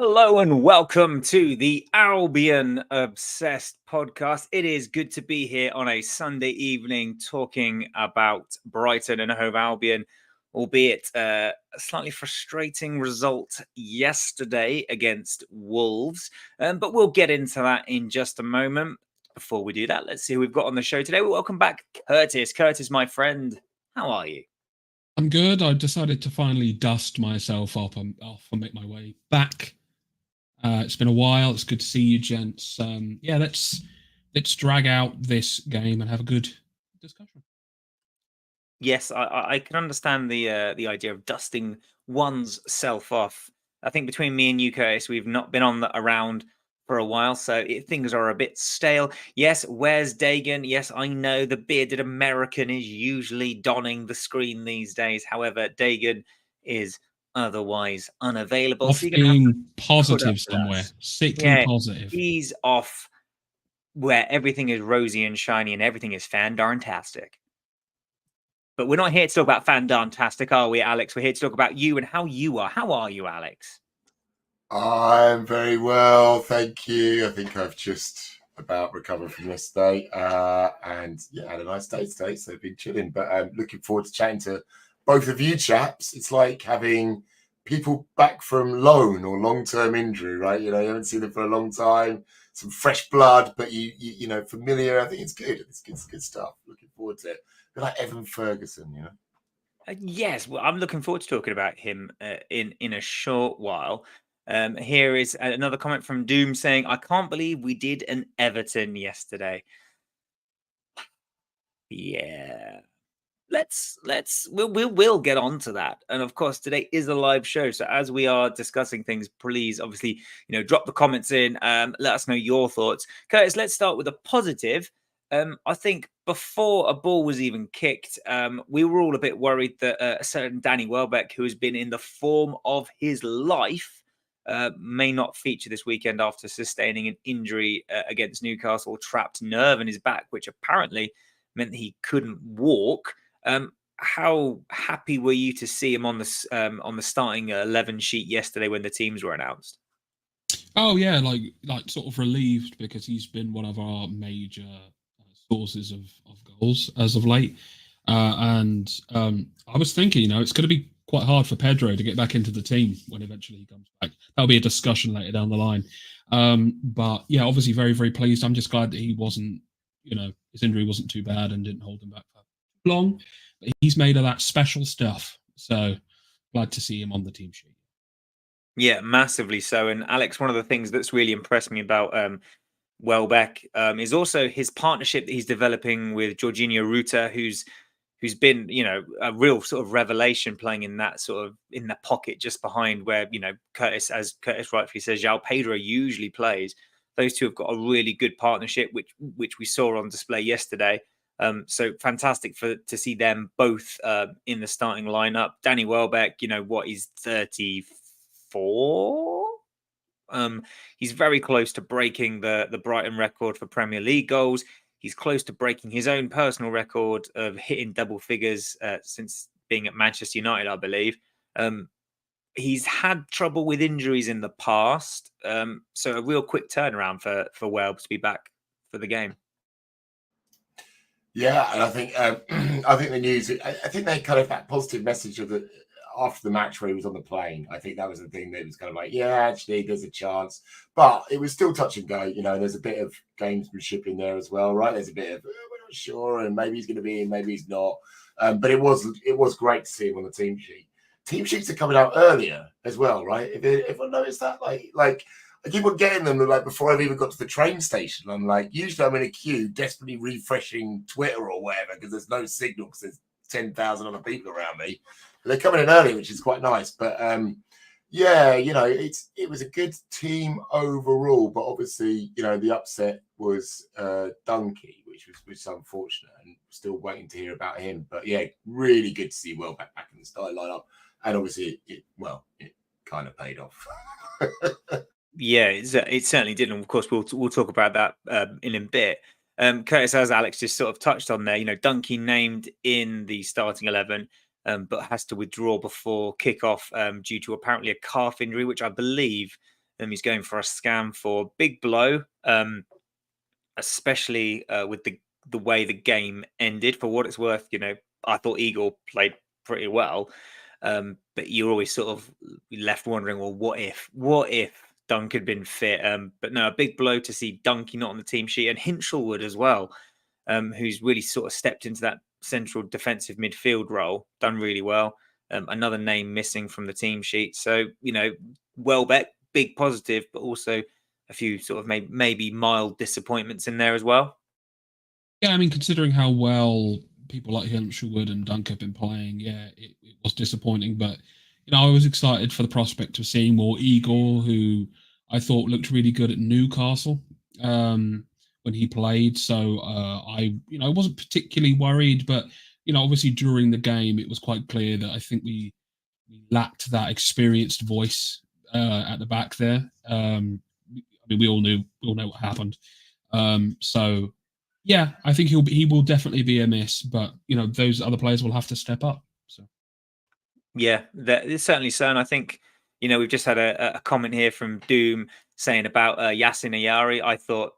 Hello and welcome to the Albion Obsessed podcast. It is good to be here on a Sunday evening talking about Brighton and Hove Albion, albeit a slightly frustrating result yesterday against Wolves. But we'll get into that in just a moment. Before we do that, let's see who we've got on the show today. Welcome back, Curtis. Curtis, my friend, how are you? I'm good. I decided to finally dust myself off and make my way back. It's been a while. It's good to see you, gents. Let's drag out this game and have a good discussion. Yes, I can understand the idea of dusting one's self off. I think between me and you, Curtis, we've not been around for a while, so things are a bit stale. Yes, where's Dagan? Yes, I know the bearded American is usually donning the screen these days. However, Dagan is otherwise unavailable. Off So you're going to have being to put up positive with somewhere, us. sickly Yeah, positive. he's off where everything is rosy and shiny and everything is fan-darntastic. But we're not here to talk about Fandantastic, are we, Alex? We're here to talk about you and how you are. How are you, Alex? I'm very well, thank you. I think I've just about recovered from yesterday, and had a nice day today, so I've been chilling. But I'm looking forward to chatting to both of you chaps. It's like having people back from loan or long-term injury, right? You haven't seen them for a long time. Some fresh blood, but you know, familiar. I think it's good. It's good stuff. Looking forward to it. A bit like Evan Ferguson, Yes, well, I'm looking forward to talking about him in a short while. Here is another comment from Doom saying, "I can't believe we did an Everton yesterday." Yeah, we'll get on to that. And of course, today is a live show, so as we are discussing things, please obviously drop the comments in. Let us know your thoughts. Curtis, let's start with a positive. I think before a ball was even kicked, we were all a bit worried that a certain Danny Welbeck, who has been in the form of his life, may not feature this weekend after sustaining an injury against Newcastle, trapped nerve in his back, which apparently meant that he couldn't walk. How happy were you to see him on the starting 11 sheet yesterday when the teams were announced? Oh yeah, like sort of relieved because he's been one of our major sources of goals as of late. And I was thinking, it's going to be quite hard for Pedro to get back into the team when eventually he comes back. That'll be a discussion later down the line. But yeah, obviously very, very pleased. I'm just glad that he wasn't, his injury wasn't too bad and didn't hold him back for long. But he's made of that special stuff. So glad to see him on the team sheet. Yeah, massively so. And Alex, one of the things that's really impressed me about Welbeck is also his partnership that he's developing with Jorginho Ruta, who's been, a real sort of revelation playing in that sort of in the pocket just behind where, Curtis, as Curtis rightfully says, João Pedro usually plays. Those two have got a really good partnership, which we saw on display yesterday. So fantastic to see them both in the starting lineup. Danny Welbeck, he's 34. He's very close to breaking the Brighton record for Premier League goals. He's close to breaking his own personal record of hitting double figures since being at Manchester United, I believe. He's had trouble with injuries in the past, so a real quick turnaround for Welbs to be back for the game. Yeah, and I think I think the news. I think they kind of that positive message of the after the match where he was on the plane. I think that was the thing that was kind of like, yeah, actually, there's a chance, but it was still touch and go. There's a bit of gamesmanship in there as well, right? There's a bit of we're not sure, and maybe he's going to be in, maybe he's not. But it was great to see him on the team sheet. Team sheets are coming out earlier as well, right? If everyone noticed that, like. I keep on getting them like before I've even got to the train station. I'm like, usually I'm in a queue desperately refreshing Twitter or whatever because there's no signal because there's 10,000 other people around me. But they're coming in early, which is quite nice. But yeah, it was a good team overall. But obviously, the upset was Dunkey, which was unfortunate, and still waiting to hear about him. But yeah, really good to see Welbeck back in the starting lineup, and obviously, it kind of paid off. Yeah, it certainly did. And of course, we'll talk about that in a bit. Curtis, as Alex just sort of touched on there, Dunkey named in the starting 11, but has to withdraw before kickoff due to apparently a calf injury, which I believe He's going for a scam for big blow, especially with the way the game ended. For what it's worth, I thought Eagle played pretty well, but you're always sort of left wondering, well, what if Dunk had been fit? But no, a big blow to see Dunky not on the team sheet, and Hinchelwood as well, who's really sort of stepped into that central defensive midfield role, done really well. Another name missing from the team sheet. So, Welbeck, big positive, but also a few sort of maybe mild disappointments in there as well. Yeah, I mean, considering how well people like Hinchelwood and Dunk have been playing, yeah, it was disappointing. But, I was excited for the prospect of seeing more Igor, who I thought looked really good at Newcastle when he played. So I wasn't particularly worried. But, obviously during the game, it was quite clear that I think we lacked that experienced voice at the back there. I mean, we all know what happened. So yeah, I think he will definitely be a miss, but those other players will have to step up. So yeah, it's certainly so. And I think we've just had a comment here from Doom saying about Yassin Ayari. I thought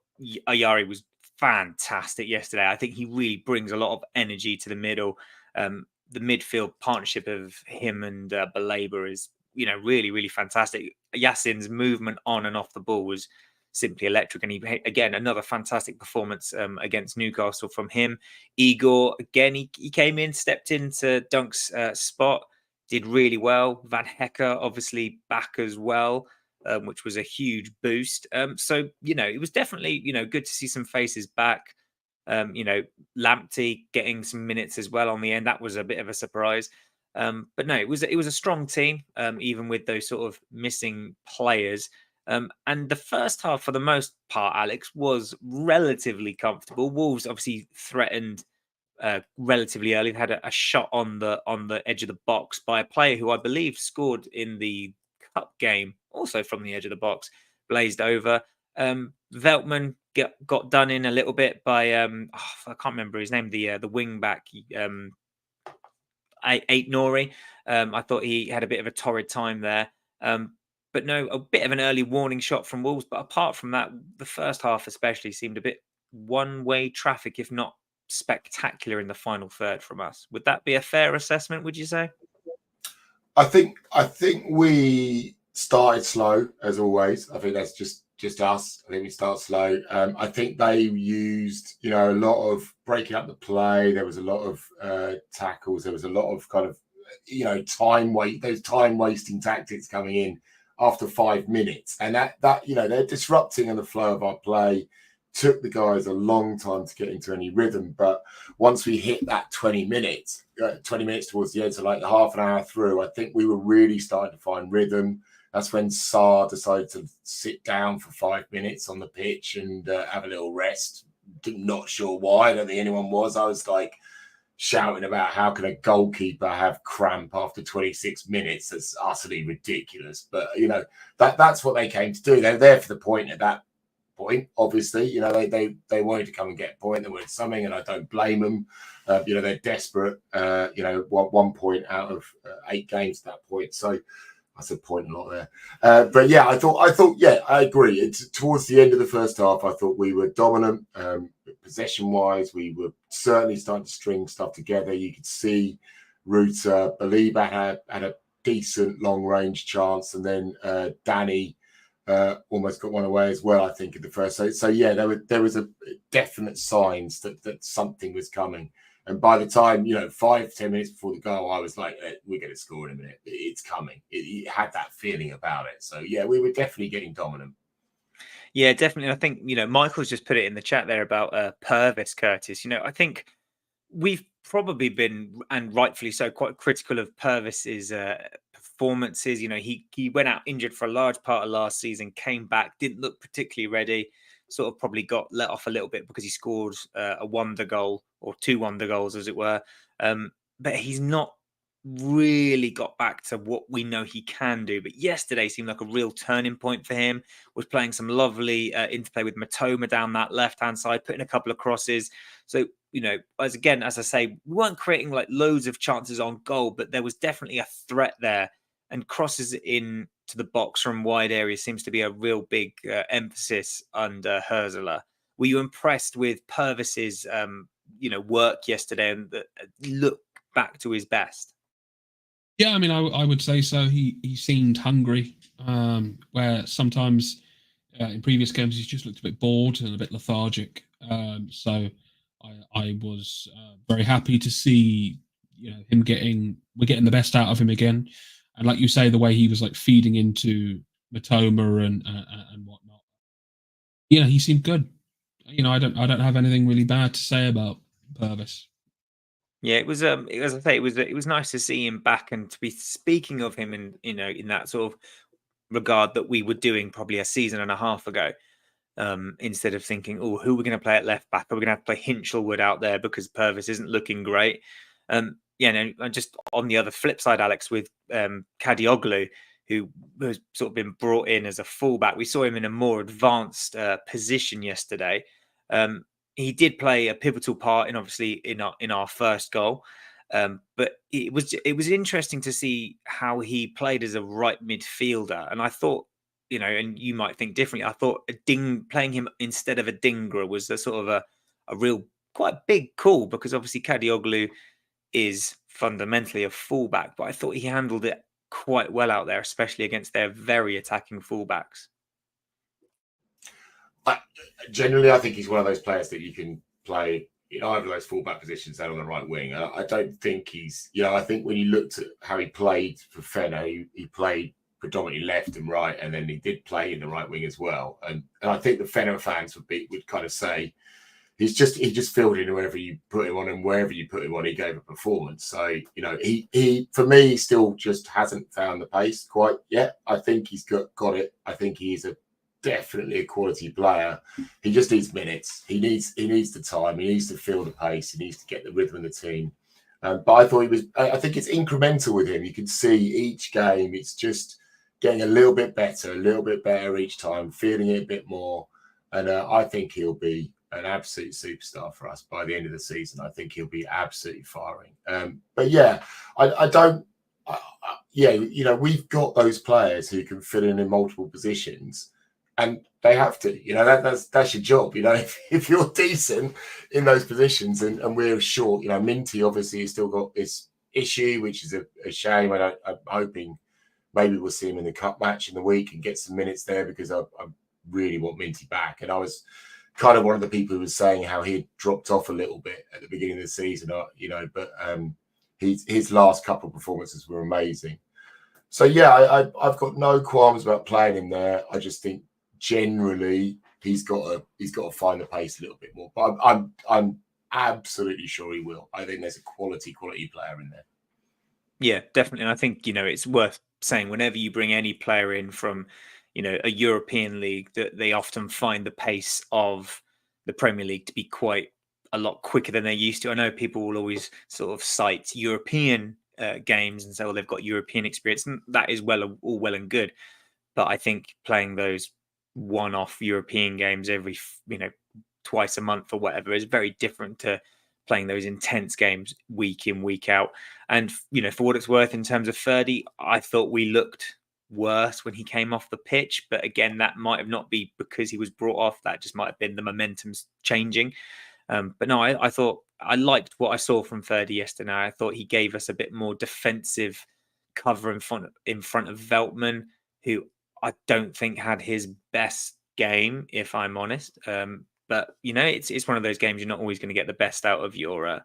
Ayari was fantastic yesterday. I think he really brings a lot of energy to the middle. The midfield partnership of him and Baleba is really, really fantastic. Yassin's movement on and off the ball was simply electric, and he, again, another fantastic performance against Newcastle from him. Igor, again, he came in, stepped into Dunk's spot, did really well. Van Hecker obviously back as well, which was a huge boost. So it was definitely good to see some faces back. Lamptey getting some minutes as well on the end. That was a bit of a surprise. But no, it was a strong team, even with those sort of missing players. And the first half, for the most part, Alex, was relatively comfortable. Wolves obviously threatened relatively early. They had a shot on the edge of the box by a player who I believe scored in the cup game, also from the edge of the box, blazed over. Veltman got done in a little bit by I can't remember his name, the wing back, Ait Nori. I thought he had a bit of a torrid time there. But no, a bit of an early warning shot from Wolves. But apart from that, the first half especially seemed a bit one-way traffic, if not spectacular in the final third from us. Would that be a fair assessment, would you say? I think we started slow, as always. I think that's just us. I think we start slow. I think they used, a lot of breaking up the play. There was a lot of tackles. There was a lot of kind of, those time wasting tactics coming in after 5 minutes, and that they're disrupting in the flow of our play. Took the guys a long time to get into any rhythm, but once we hit that 20 minutes towards the end, so like half an hour through, I think we were really starting to find rhythm. That's when Sarr decided to sit down for 5 minutes on the pitch and have a little rest. Not sure why. I don't think anyone was. I was like shouting about how can a goalkeeper have cramp after 26 minutes. That's utterly ridiculous. But that's what they came to do. They're there for the point at that point. Obviously, they wanted to come and get a point. They wanted something, and I don't blame them. They're desperate. 1 point out of 8 games at that point. So that's a point a lot there. But yeah, I thought, yeah, I agree. Towards the end of the first half, I thought we were dominant. Possession wise, we were certainly starting to string stuff together. You could see Ruta, Baleba had a decent long range chance, and then Danny almost got one away as well, I think, in the first. So yeah, there was a definite signs that something was coming. And by the time, 5-10 minutes before the goal, I was like, we're going to score in a minute. It's coming. It had that feeling about it. So yeah, we were definitely getting dominant. Yeah, definitely. I think, Michael's just put it in the chat there about Purvis, Curtis. I think we've probably been, and rightfully so, quite critical of Purvis's performances. He went out injured for a large part of last season, came back, didn't look particularly ready, sort of probably got let off a little bit because he scored a wonder goal, or 2 wonder goals, as it were. But he's not really got back to what we know he can do. But yesterday seemed like a real turning point for him. Was playing some lovely interplay with Matoma down that left-hand side, putting a couple of crosses. So, as I say, we weren't creating like loads of chances on goal, but there was definitely a threat there, and crosses in to the box from wide areas seems to be a real big emphasis under Herzler. Were you impressed with Purvis's work yesterday and look back to his best? Yeah, I mean, I would say so. He seemed hungry, where sometimes in previous games he's just looked a bit bored and a bit lethargic. So I was very happy to see him we're getting the best out of him again. And like you say, the way he was like feeding into Matoma and whatnot, he seemed good. I don't have anything really bad to say about Purvis. Yeah, it was as I say, it was nice to see him back and to be speaking of him in that sort of regard that we were doing probably a season and a half ago. Instead of thinking, oh, who are we going to play at left back? Are we going to have to play Hinchelwood out there because Purvis isn't looking great? Just on the other flip side, Alex, with Kadioglu, who has sort of been brought in as a fullback. We saw him in a more advanced position yesterday. He did play a pivotal part in our first goal. But it was interesting to see how he played as a right midfielder. And I thought, and you might think differently. I thought playing him instead of a Dingra was a sort of a real quite big call, because obviously Kadioglu is fundamentally a fullback, but I thought he handled it quite well out there, especially against their very attacking fullbacks. Generally, I think he's one of those players that you can play in either of those fullback positions and on the right wing. I don't think he's, I think when you looked at how he played for Fenner, he played predominantly left and right, and then he did play in the right wing as well. And I think the Fenner fans would kind of say he just filled in wherever you put him on, and wherever you put him on, he gave a performance. So he for me, he still just hasn't found the pace quite yet. I think he's got it. I think he's definitely a quality player. He just needs minutes. He needs the time. He needs to feel the pace. He needs to get the rhythm of the team. But I thought I think it's incremental with him. You can see each game, it's just getting a little bit better each time, feeling it a bit more. And I think he'll be an absolute superstar for us by the end of the season. I think he'll be absolutely firing. But yeah, we've got those players who can fill in multiple positions, and they have to. That's your job. If you're decent in those positions, and we're short. Minty obviously has still got this issue, which is a shame. I'm hoping maybe we'll see him in the cup match in the week and get some minutes there, because I really want Minty back. And I was kind of one of the people who was saying how he had dropped off a little bit at the beginning of the season, but his last couple of performances were amazing. So yeah, I've got no qualms about playing him there. I just think generally he's got to find the pace a little bit more. But I'm absolutely sure he will. I think there's a quality player in there. Yeah, definitely. And I think it's worth saying, whenever you bring any player in from a European league, that they often find the pace of the Premier League to be quite a lot quicker than they're used to. I know people will always sort of cite European games and say, well, they've got European experience, and that is all well and good. But I think playing those one-off European games every twice a month or whatever is very different to playing those intense games week in, week out. And for what it's worth, in terms of Ferdy, I thought we looked worse when he came off the pitch, but again, that might have not been because he was brought off. That just might have been the momentum's changing. But no, I thought I liked what I saw from Ferdy yesterday. I thought he gave us a bit more defensive cover in front of Veltman, who I don't think had his best game, if I'm honest. But it's one of those games you're not always going to get the best out of your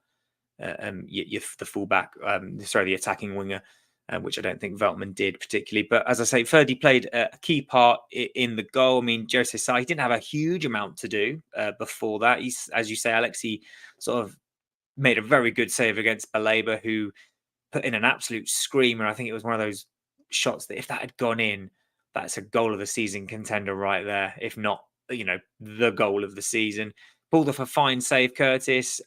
the fullback, the attacking winger, which I don't think Veltman did particularly. But as I say, Ferdy played a key part in the goal. I mean, Jose Sa, he didn't have a huge amount to do before that. He's, as you say, Alex, he sort of made a very good save against Baleba, who put in an absolute screamer. I think it was one of those shots that if that had gone in, that's a goal of the season contender right there. If not, the goal of the season. Pulled off a fine save, Kurtis,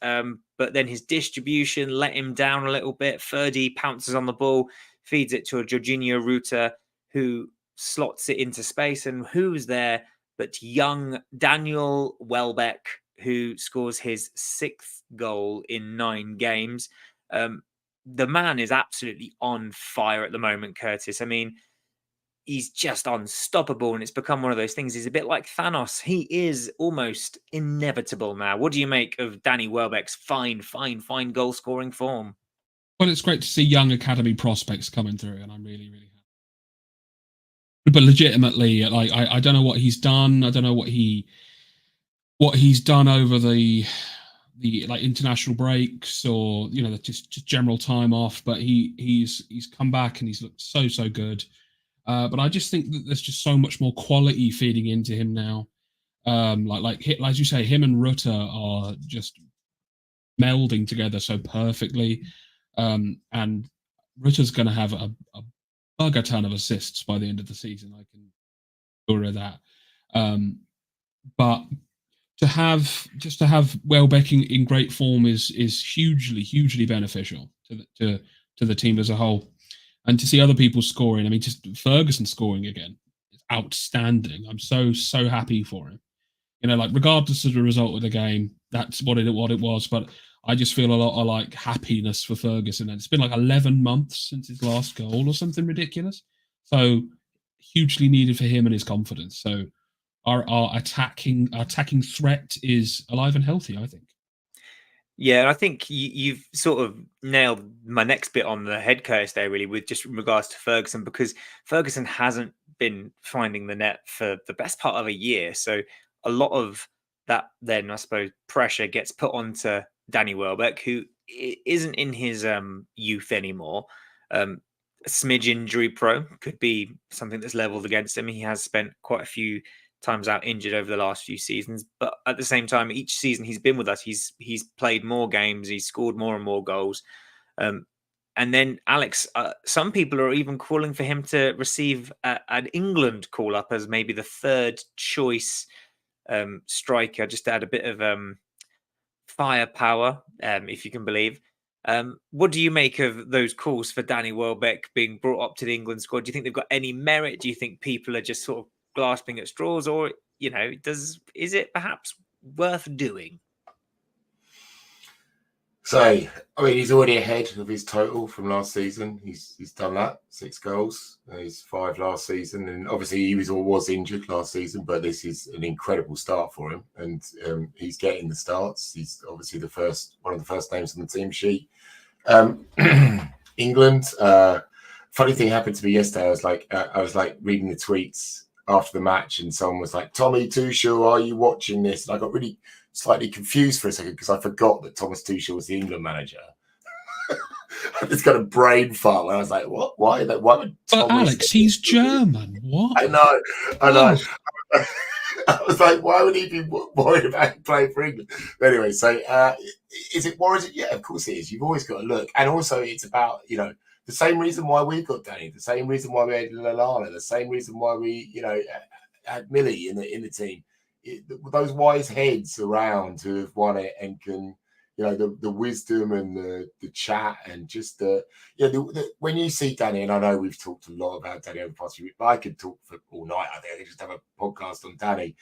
but then his distribution let him down a little bit. Ferdy pounces on the ball, feeds it to a Jorginho Ruta, who slots it into space. And who's there but young Daniel Welbeck, who scores his 6th goal in 9 games. The man is absolutely on fire at the moment, Kurtis. I mean, he's just unstoppable, and it's become one of those things. He's a bit like Thanos. He is almost inevitable now. What do you make of Danny Welbeck's fine goal scoring form? Well, it's great to see young academy prospects coming through, and I'm really, really happy. But legitimately, like I don't know what he's done. I don't know what he's done over the like international breaks, or just general time off. But he's come back and he's looked so good. But I just think that there's just so much more quality feeding into him now. Like as you say, him and Rutter are just melding together so perfectly. And Rutter's going to have a bugger ton of assists by the end of the season. I can assure of that. But to have Welbeck in great form is hugely beneficial to the team as a whole, and to see other people scoring. I mean, just Ferguson scoring again is outstanding. I'm so happy for him. Like regardless of the result of the game, that's what it was. But I just feel a lot of like happiness for Ferguson, and it's been like 11 months since his last goal or something ridiculous. So hugely needed for him and his confidence. So our attacking threat is alive and healthy, I think. Yeah, and I think you've sort of nailed my next bit on the head, Curtis, there, really, with just regards to Ferguson, because Ferguson hasn't been finding the net for the best part of a year. So a lot of that, then, I suppose, pressure gets put onto Danny Welbeck, who isn't in his youth anymore. A smidge injury prone could be something that's leveled against him. He has spent quite a few times out injured over the last few seasons, but at the same time, each season he's been with us, he's played more games, he's scored more and more goals. And then Alex, some people are even calling for him to receive an England call up as maybe the third choice striker, just to add a bit of firepower, if you can believe. What do you make of those calls for Danny Welbeck being brought up to the England squad? Do you think they've got any merit? Do you think people are just sort of grasping at straws, or is it perhaps worth doing? So, I mean, he's already ahead of his total from last season. He's done that, 6 goals. He's 5 last season, and obviously he was injured last season. But this is an incredible start for him, and he's getting the starts. He's obviously one of the first names on the team sheet. England. Funny thing happened to me yesterday. I was like reading the tweets after the match, and someone was like, "Tommy Tuchel, are you watching this?" And I got really slightly confused for a second because I forgot that Thomas Tuchel was the England manager. I just got a brain fart when I was like, "What? Why? Why would Thomas?" But Alex, he's German. What? I know. Oh. I was like, why would he be worried about playing for England? But anyway, so is it warranted? Yeah, of course it is. You've always got to look, and also it's about the same reason why we got Danny, the same reason why we had Lallana, the same reason why we had Millie in the team. Those wise heads around who have won it and can, the wisdom and the chat and just when you see Danny, and I know we've talked a lot about Danny over the past few weeks, but I could talk for all night. I think I could just have a podcast on Danny.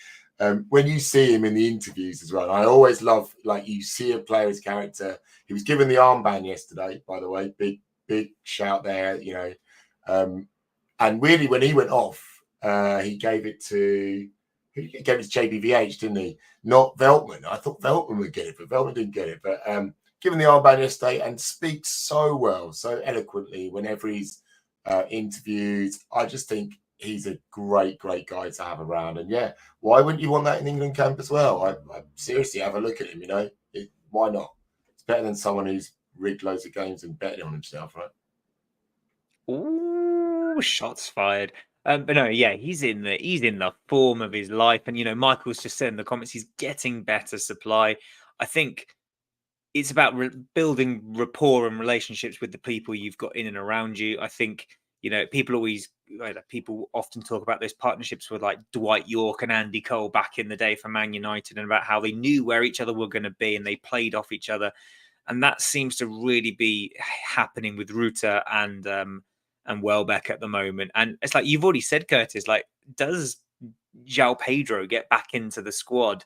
When you see him in the interviews as well, I always love, like, you see a player's character. He was given the armband yesterday, by the way, big shout there, and really when he went off, he gave it to JBVH, didn't he? Not Veltman. I thought Veltman would get it, but Veltman didn't get it. But given the armband yesterday, and speaks so well, so eloquently whenever he's interviewed. I just think he's a great guy to have around. And yeah, why wouldn't you want that in England camp as well? I seriously have a look at him. Why not? It's better than someone who's rigged loads of games and betting on himself, right? Ooh, shots fired. But no, yeah, he's in the form of his life, and Michael's just said in the comments he's getting better supply. I think it's about building rapport and relationships with the people you've got in and around you. I think people often talk about those partnerships with like Dwight York and Andy Cole back in the day for Man United, and about how they knew where each other were going to be and they played off each other. And that seems to really be happening with Rutter and Welbeck at the moment. And it's like you've already said, Curtis, like, does João Pedro get back into the squad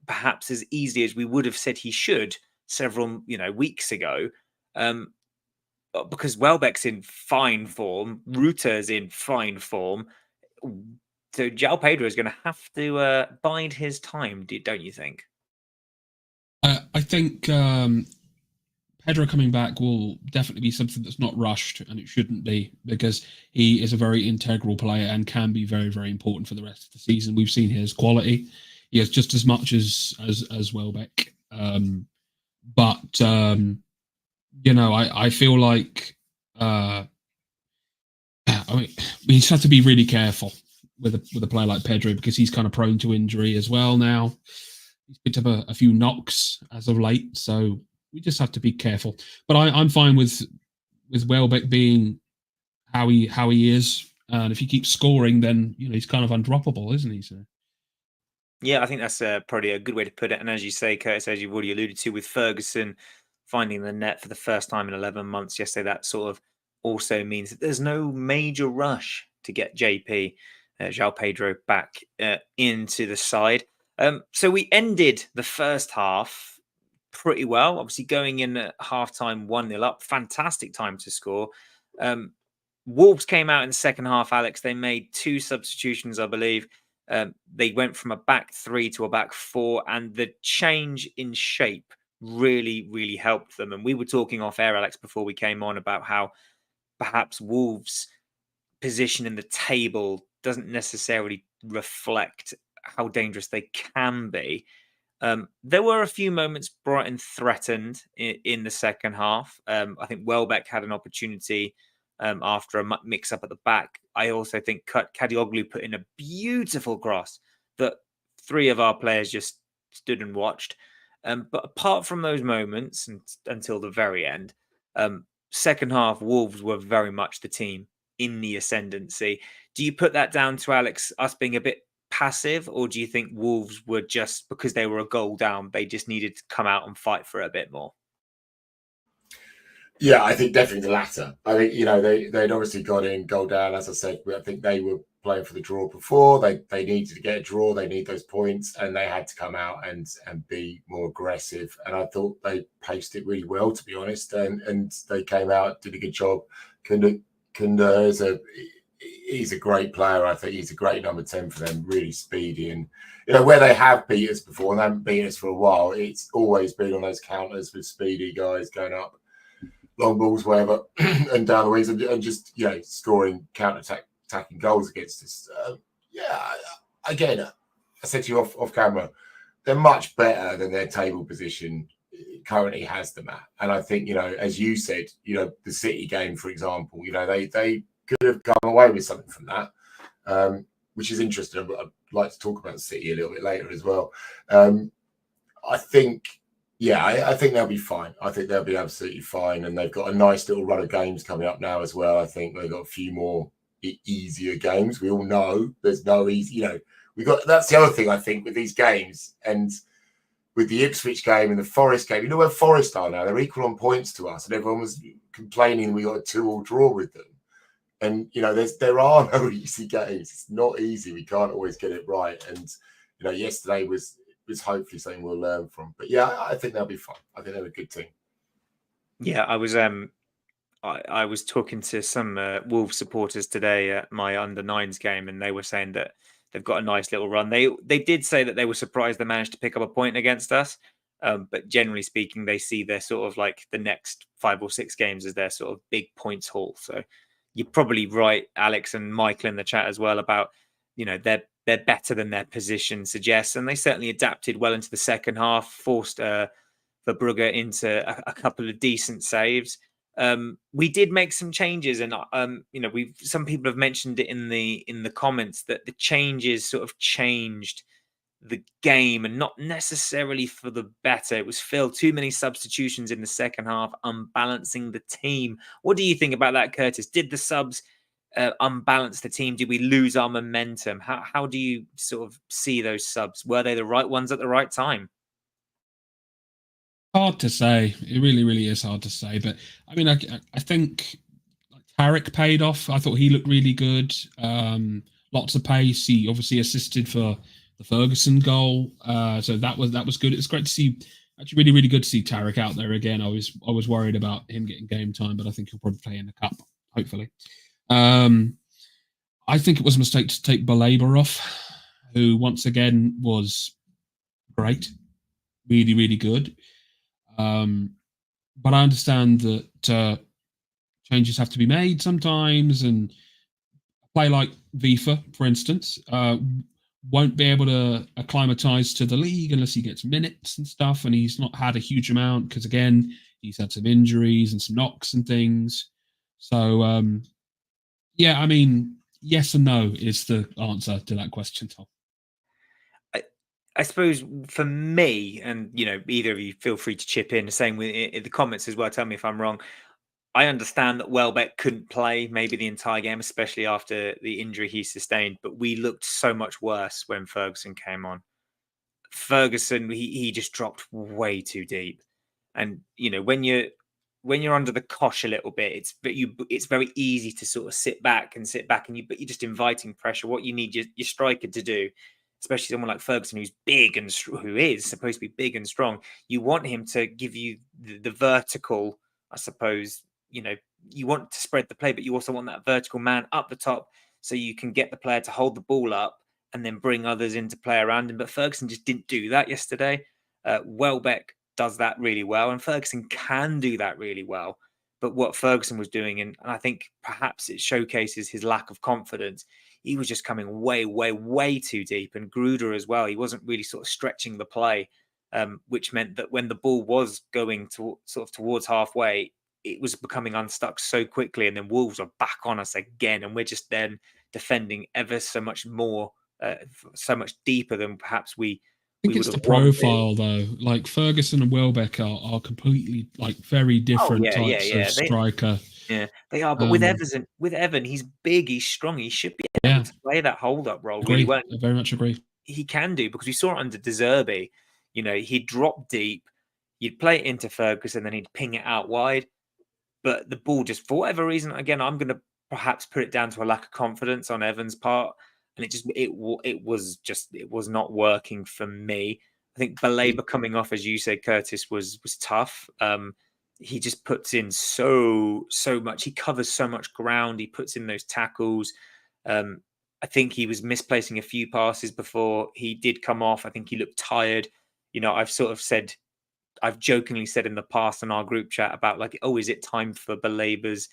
perhaps as easily as we would have said he should several weeks ago? because Welbeck's in fine form, Ruter's in fine form. So João Pedro is going to have to bide his time, don't you think? I think Pedro coming back will definitely be something that's not rushed, and it shouldn't be, because he is a very integral player and can be very, very important for the rest of the season. We've seen his quality; he has just as much as Welbeck. But I feel like I mean, we just have to be really careful with a player like Pedro, because he's kind of prone to injury as well now. He's picked up a few knocks as of late, so we just have to be careful. But I'm fine with Welbeck being how he is, and if he keeps scoring, then he's kind of undroppable, isn't he? So. Yeah, I think that's probably a good way to put it. And as you say, Curtis, as you've already alluded to, with Ferguson finding the net for the first time in 11 months yesterday, that sort of also means that there's no major rush to get João Pedro back into the side. So we ended the first half pretty well. Obviously, going in at halftime 1-0 up, fantastic time to score. Wolves came out in the second half, Alex. They made 2 substitutions, I believe. They went from a back 3 to a back 4, and the change in shape really, really helped them. And we were talking off air, Alex, before we came on, about how perhaps Wolves' position in the table doesn't necessarily reflect how dangerous they can be. There were a few moments Brighton threatened in the second half. I think Welbeck had an opportunity after a mix-up at the back. I also think Kadioglu put in a beautiful cross that 3 of our players just stood and watched. But apart from those moments until the very end, second half, Wolves were very much the team in the ascendancy. Do you put that down to, Alex, us being a bit passive, or do you think Wolves were just, because they were a goal down, they just needed to come out and fight for it a bit more? Yeah, I think definitely the latter. I think, they'd obviously got in goal down, as I said. I think they were playing for the draw before. They needed to get a draw. They need those points, and they had to come out and be more aggressive. And I thought they paced it really well, to be honest. And they came out, did a good job. Kunda he's a great player. I think he's a great number 10 for them, really speedy. And, where they have beat us before, and they haven't beaten us for a while, it's always been on those counters with speedy guys going up, long balls, whatever, and down the wings, and just, scoring counter-attacking goals against us. Again, I said to you off camera, they're much better than their table position currently has them at. And I think, as you said, the City game, for example, they could have come away with something from that, which is interesting. But I'd like to talk about City a little bit later as well. I think they'll be fine. I think they'll be absolutely fine. And they've got a nice little run of games coming up now as well. I think they've got a few more easier games. We all know there's no easy, that's the other thing, I think, with these games, and with the Ipswich game and the Forest game, where Forest are now, they're equal on points to us, and everyone was complaining we got a 2-2 draw with them. And, there are no easy games. It's not easy. We can't always get it right. And, yesterday was hopefully something we'll learn from. But yeah, I think they'll be fine. I think they're a good team. Yeah, I was talking to some Wolves supporters today at my under-9s game, and they were saying that they've got a nice little run. They did say that they were surprised they managed to pick up a point against us. But generally speaking, they see their sort of like the next 5 or 6 games as their sort of big points haul. So you're probably right, Alex and Michael in the chat as well, about, they're better than their position suggests. And they certainly adapted well into the second half, forced Verbrugge into a couple of decent saves. We did make some changes, and some people have mentioned it in the comments that the changes sort of changed the game, and not necessarily for the better. It was Phil, too many substitutions in the second half, unbalancing the team. What do you think about that, Curtis? Did the subs unbalance the team? Did we lose our momentum? How do you sort of see those subs? Were they the right ones at the right time? Hard to say. It really, really is hard to say. But I mean, I think Tarek paid off. I thought he looked really good. Lots of pace. He obviously assisted for the Ferguson goal. So that was good. It's great to see Actually, really, really good to see Tarek out there again. I was worried about him getting game time, but I think he'll probably play in the cup, hopefully. I think it was a mistake to take Belaber off, who once again was great, really, really good. But I understand that changes have to be made sometimes, and a play like Wieffer, for instance, won't be able to acclimatise to the league unless he gets minutes and stuff, and he's not had a huge amount because, again, he's had some injuries and some knocks and things. So, yeah, I mean, yes and no is the answer to that question, Tom. I suppose for me, and either of you feel free to chip in, the same in the comments as well. Tell me if I'm wrong. I understand that Welbeck couldn't play maybe the entire game, especially after the injury he sustained. But we looked so much worse when Ferguson came on. Ferguson, he just dropped way too deep, and when you're under the cosh a little bit, it's very easy to sort of sit back, but you're just inviting pressure. What you need your striker to do, especially someone like Ferguson, who's big and who is supposed to be big and strong, you want him to give you the vertical, I suppose. You want to spread the play, but you also want that vertical man up the top so you can get the player to hold the ball up and then bring others into play around him. But Ferguson just didn't do that yesterday. Welbeck does that really well, and Ferguson can do that really well. But what Ferguson was doing, and I think perhaps it showcases his lack of confidence, he was just coming way, way, way too deep. And Gruder as well, he wasn't really sort of stretching the play, which meant that when the ball was going to sort of towards halfway, it was becoming unstuck so quickly, and then Wolves are back on us again, and we're just then defending ever so much more, so much deeper than perhaps we. I think it's the profile though. Like Ferguson and Welbeck are completely like very different types of striker. Yeah, they are. But with Evan, he's big, he's strong, he should be able to play that hold-up role really well. I very much agree. He can do, because we saw it under De Zerbi. He'd drop deep, you'd play it into Ferguson, then he'd ping it out wide. But the ball just, for whatever reason, again, I'm going to perhaps put it down to a lack of confidence on Evan's part. And it was not working for me. I think Belaber coming off, as you said, Kurtis, was tough. He just puts in so much. He covers so much ground. He puts in those tackles. I think he was misplacing a few passes before he did come off. I think he looked tired. I've jokingly said in the past in our group chat about is it time for Belaber's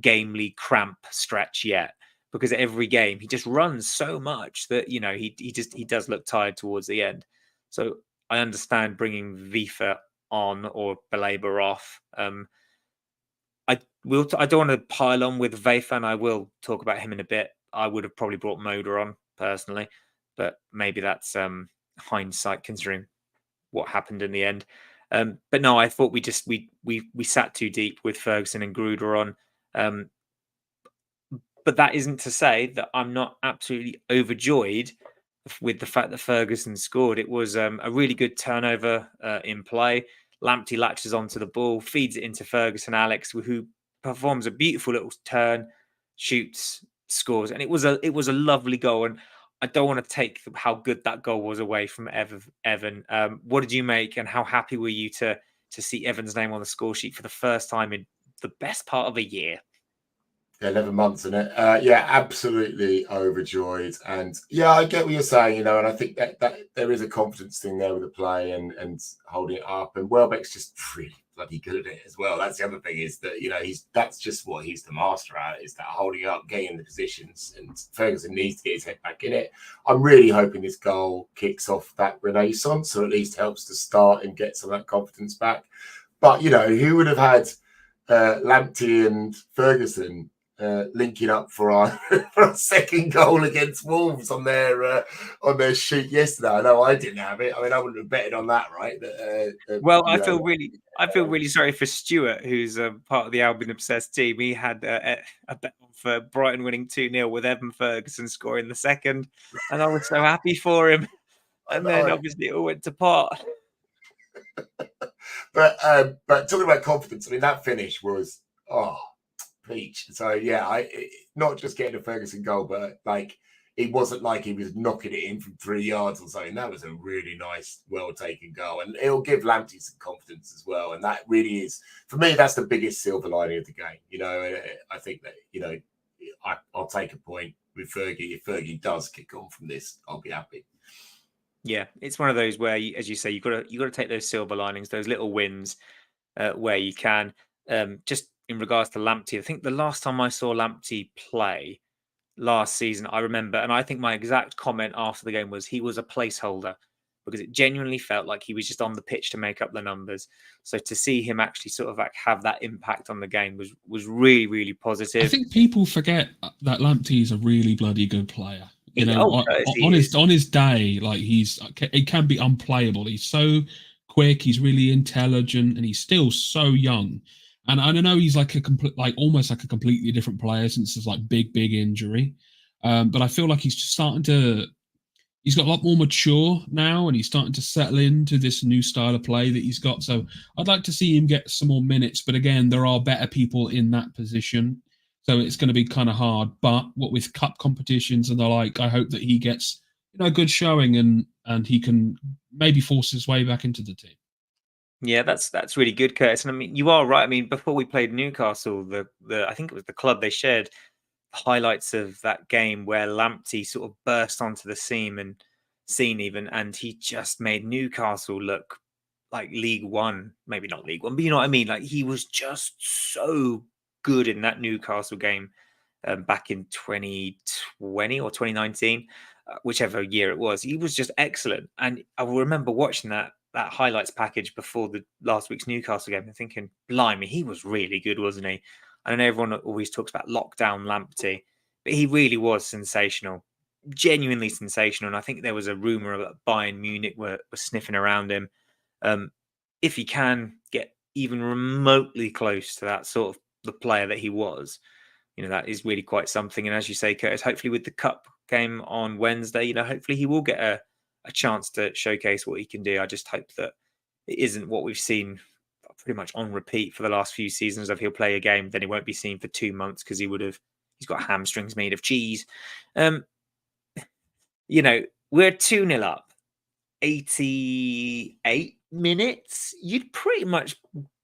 gamely cramp stretch yet? Because every game he just runs so much that he does look tired towards the end. So I understand bringing Wieffer on or Belaber off. I don't want to pile on with Wieffer, and I will talk about him in a bit. I would have probably brought Moder on personally, but maybe that's hindsight considering what happened in the end. But no, I thought we sat too deep with Ferguson and Gruder on. But that isn't to say that I'm not absolutely overjoyed with the fact that Ferguson scored. It was a really good turnover in play. Lamptey latches onto the ball, feeds it into Kurtis and Alex, who performs a beautiful little turn, shoots, scores, and it was a lovely goal. And I don't want to take how good that goal was away from Evan. What did you make, and how happy were you to see Evan's name on the score sheet for the first time in the best part of a year? 11 months in it. Absolutely overjoyed. And I get what you're saying, and I think that there is a confidence thing there with the play and holding it up. And Welbeck's just really bloody good at it as well. That's the other thing, is that, that's just what he's the master at, is that holding up, getting in the positions. And Ferguson needs to get his head back in it. I'm really hoping this goal kicks off that renaissance, or at least helps to start and get some of that confidence back. But, who would have had Lamptey and Ferguson linking up for our second goal against Wolves on their sheet yesterday? I know I didn't have it. I mean, I wouldn't have betted on that, right? I feel really sorry for Stuart, who's part of the Albion obsessed team. He had a bet for Brighton winning 2-0 with Evan Ferguson scoring the second, and I was so happy for him. And then obviously it all went to pot. But talking about confidence, I mean, that finish was peach. So not just getting a Ferguson goal, but it wasn't like he was knocking it in from 3 yards or something. That was a really nice, well-taken goal. And it'll give Lamptey some confidence as well. And that really is, for me, that's the biggest silver lining of the game. You know, I think that, you know, I'll take a point with Fergie. If Fergie does kick on from this, I'll be happy. Yeah, it's one of those where, as you say, you've got to take those silver linings, those little wins where you can. Just in regards to Lamptey, I think the last time I saw Lamptey play last season, I remember, and I think my exact comment after the game was he was a placeholder, because it genuinely felt like he was just on the pitch to make up the numbers. So to see him actually sort of like have that impact on the game was really, really positive. I think people forget that Lamptey is a really bloody good player. You know, on his day, like it can be unplayable. He's so quick, he's really intelligent, and he's still so young. And I don't know, he's like almost like a completely different player since his like big injury. But I feel like he's just he's got a lot more mature now, and he's starting to settle into this new style of play that he's got. So I'd like to see him get some more minutes. But again, there are better people in that position. So it's going to be kind of hard. But what with cup competitions and the like, I hope that he gets, you know, a good showing and he can maybe force his way back into the team. Yeah, that's really good, Curtis. And I mean, you are right. I mean, before we played Newcastle, the I think it was the club, they shared highlights of that game where Lamptey sort of burst onto the scene even, and he just made Newcastle look like League One, maybe not League One, but you know what I mean? Like, he was just so good in that Newcastle game back in 2020 or 2019, whichever year it was. He was just excellent. And I will remember watching that highlights package before the last week's Newcastle game and thinking, blimey, he was really good, wasn't he? I know everyone always talks about lockdown Lamptey, but he really was sensational, genuinely sensational. And I think there was a rumor that Bayern Munich were sniffing around him. If he can get even remotely close to that sort of the player that he was, you know, that is really quite something. And as you say, Curtis, hopefully with the cup game on Wednesday, you know, hopefully he will get a chance to showcase what he can do. I just hope that it isn't what we've seen pretty much on repeat for the last few seasons of he'll play a game, then he won't be seen for 2 months because he's got hamstrings made of cheese. You know, we're 2-0 up, 88 minutes. You'd pretty much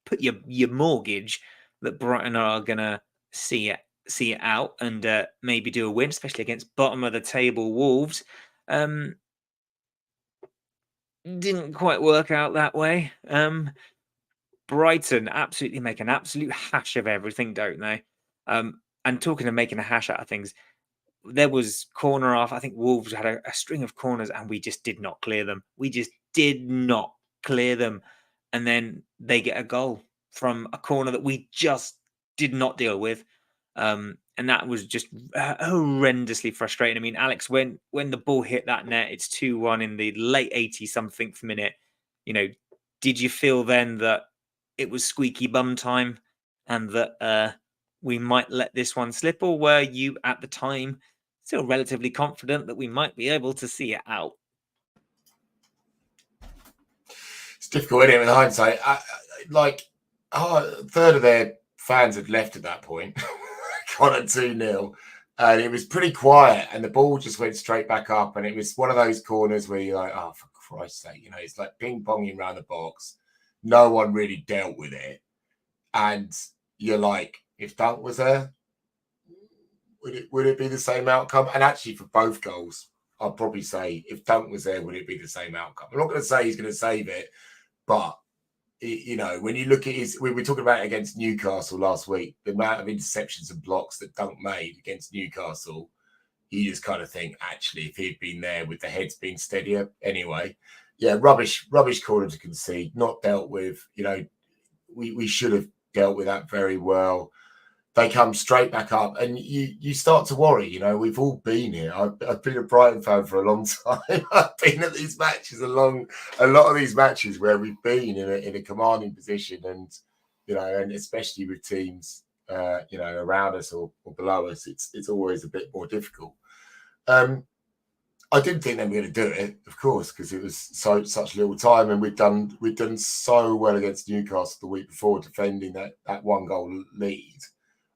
put your mortgage that Brighton are gonna see it out and maybe do a win, especially against bottom of the table Wolves. Didn't quite work out that way. Brighton absolutely make an absolute hash of everything, don't they? And talking of making a hash out of things, there was corner off. I think Wolves had a string of corners and we just did not clear them. We just did not clear them. And then they get a goal from a corner that we just did not deal with. And that was just horrendously frustrating. I mean, Alex, when the ball hit that net, it's 2-1 in the late 80-something minute. You know, did you feel then that it was squeaky bum time and that we might let this one slip? Or were you at the time still relatively confident that we might be able to see it out? It's difficult, isn't it, with hindsight? A third of their fans had left at that point. Got at 2-0, and it was pretty quiet, and the ball just went straight back up, and it was one of those corners where you're like, oh, for Christ's sake, you know, it's like ping-ponging around the box. No one really dealt with it, and you're like, if Dunk was there, would it be the same outcome? And actually, for both goals, I'll probably say, if Dunk was there, would it be the same outcome? I'm not going to say he's going to save it, but you know, when you look at we were talking about it against Newcastle last week, the amount of interceptions and blocks that Dunk made against Newcastle, you just kind of think, actually, if he'd been there with the heads being steadier, anyway, yeah, rubbish corner to concede, not dealt with. You know, we should have dealt with that very well. They come straight back up, and you start to worry. You know, we've all been here. I've been a Brighton fan for a long time. I've been at these matches a lot of these matches where we've been in a commanding position, and you know, and especially with teams you know, around us or below us, it's always a bit more difficult. I didn't think they were going to do it, of course, because it was such little time, and we'd done so well against Newcastle the week before, defending that 1-goal lead.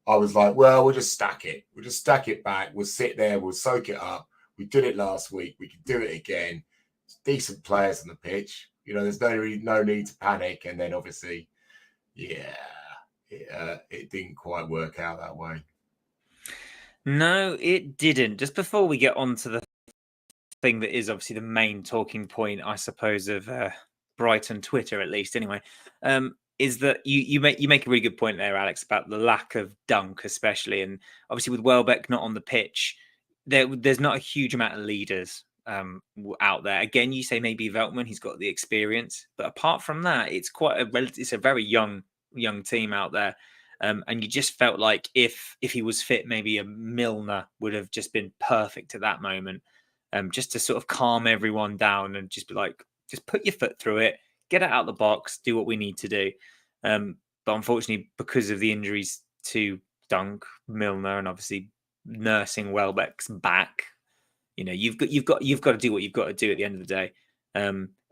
I was like, well, we'll just stack it. We'll just stack it back. We'll sit there. We'll soak it up. We did it last week. We can do it again. It's decent players on the pitch. There's no need to panic. And then obviously, it didn't quite work out that way. No, it didn't. Just before we get on to the thing that is obviously the main talking point, I suppose, of Brighton Twitter, at least anyway, is that you make a really good point there, Alex, about the lack of dunk, especially, and obviously with Welbeck not on the pitch, there's not a huge amount of leaders out there. Again, you say maybe Veltman, he's got the experience, but apart from that, it's it's a very young team out there. And you just felt like if he was fit, maybe a Milner would have just been perfect at that moment, just to sort of calm everyone down and just be like, just put your foot through it, get it out the box, do what we need to do. But unfortunately, because of the injuries to Dunk, Milner, and obviously nursing Welbeck's back, you've got to do what you've got to do at the end of the day.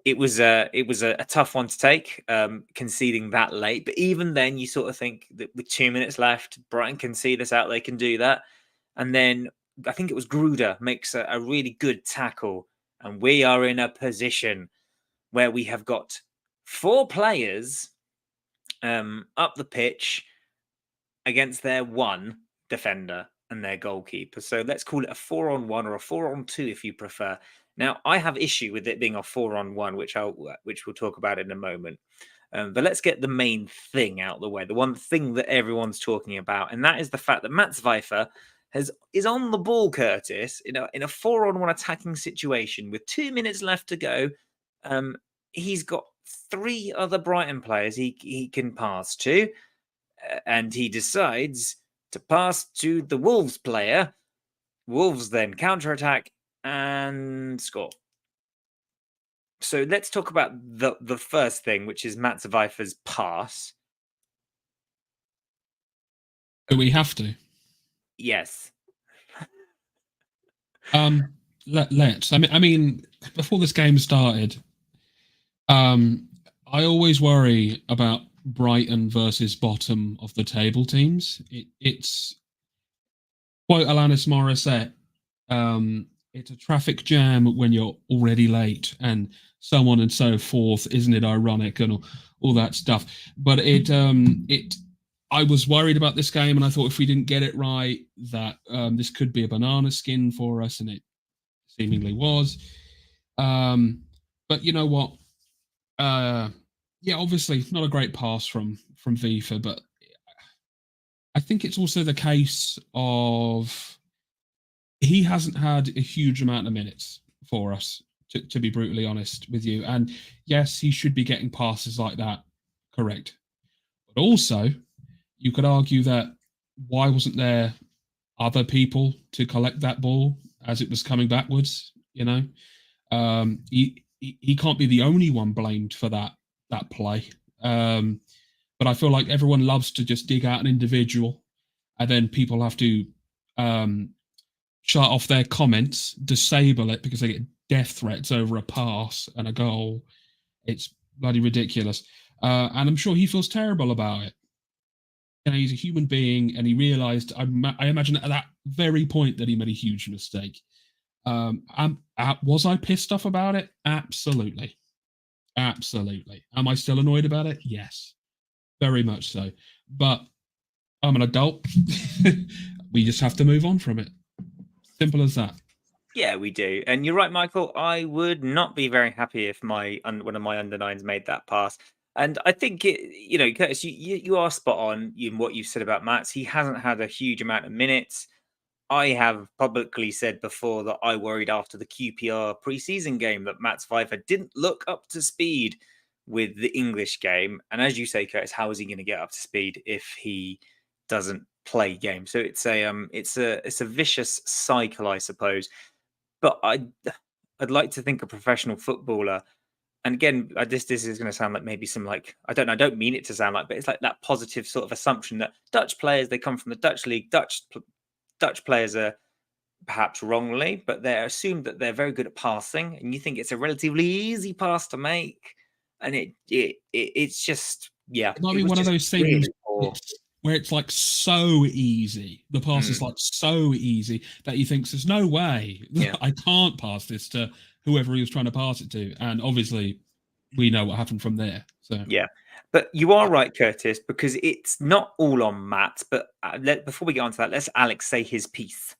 It was a tough one to take, conceding that late. But even then, you sort of think that with 2 minutes left, Brighton can see this out. They can do that. And then I think it was Gruder makes a really good tackle. And we are in a position where we have got 4 players up the pitch against their 1 defender and their goalkeeper. So let's call it a 4-on-1 or a 4-on-2 if you prefer. Now, I have issue with it being a 4-on-1, which we'll talk about in a moment. But let's get the main thing out of the way, the one thing that everyone's talking about, and that is the fact that Mats Wieffer is on the ball, Curtis, in a 4-on-1 attacking situation with 2 minutes left to go. He's got 3 other Brighton players he can pass to, and he decides to pass to the Wolves player. Wolves then counterattack and score. So let's talk about the first thing, which is Mats Wieffer's pass. Do we have to? Yes. Let's. I mean, before this game started, I always worry about Brighton versus bottom of the table teams. It's quote Alanis Morissette. It's a traffic jam when you're already late, and so on and so forth. Isn't it ironic and all that stuff? But I was worried about this game, and I thought if we didn't get it right, that this could be a banana skin for us, and it seemingly was. But you know what? Obviously not a great pass from Wieffer, but I think it's also the case of he hasn't had a huge amount of minutes for us, to be brutally honest with you. And yes, he should be getting passes like that, correct. But also, you could argue that why wasn't there other people to collect that ball as it was coming backwards? He can't be the only one blamed for that play. But I feel like everyone loves to just dig out an individual, and then people have to shut off their comments, disable it because they get death threats over a pass and a goal. It's bloody ridiculous. And I'm sure he feels terrible about it. He's a human being, and he realised, I imagine at that very point, that he made a huge mistake. Was I pissed off about it? Absolutely. Absolutely. Am I still annoyed about it? Yes. Very much so. But I'm an adult. We just have to move on from it. Simple as that. Yeah, we do. And you're right, Michael. I would not be very happy if one of my under-9s made that pass. And I think, Curtis, you are spot on in what you've said about Mats. He hasn't had a huge amount of minutes. I have publicly said before that I worried after the QPR preseason game that Mats Wieffer didn't look up to speed with the English game. And as you say, Curtis, how is he going to get up to speed if he doesn't play games? So it's a vicious cycle, I suppose. But I'd like to think a professional footballer. And again, this is going to sound like maybe some I don't mean it to sound like, but it's like that positive sort of assumption that Dutch players, they come from the Dutch league. Dutch players are perhaps wrongly, but they're assumed that they're very good at passing, and you think it's a relatively easy pass to make, and it's just It might be one of those things. where it's like so easy. The pass is Mm. like so easy that he thinks there's no way Yeah. I can't pass this to whoever he was trying to pass it to. And obviously, we know what happened from there. So Yeah, but you are right, Curtis, because it's not all on Matt. But before we get on to that, let's Alex say his piece.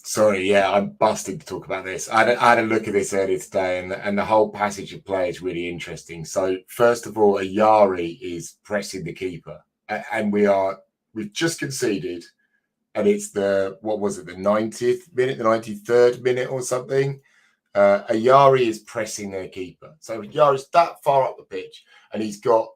Sorry, yeah, I'm busted to talk about this. I had a look at this earlier today, and the whole passage of play is really interesting. So, first of all, Ayari is pressing the keeper, and we've just conceded, and it's the 90th minute, the 93rd minute or something. Ayari is pressing their keeper. So Ayari's that far up the pitch, and he's got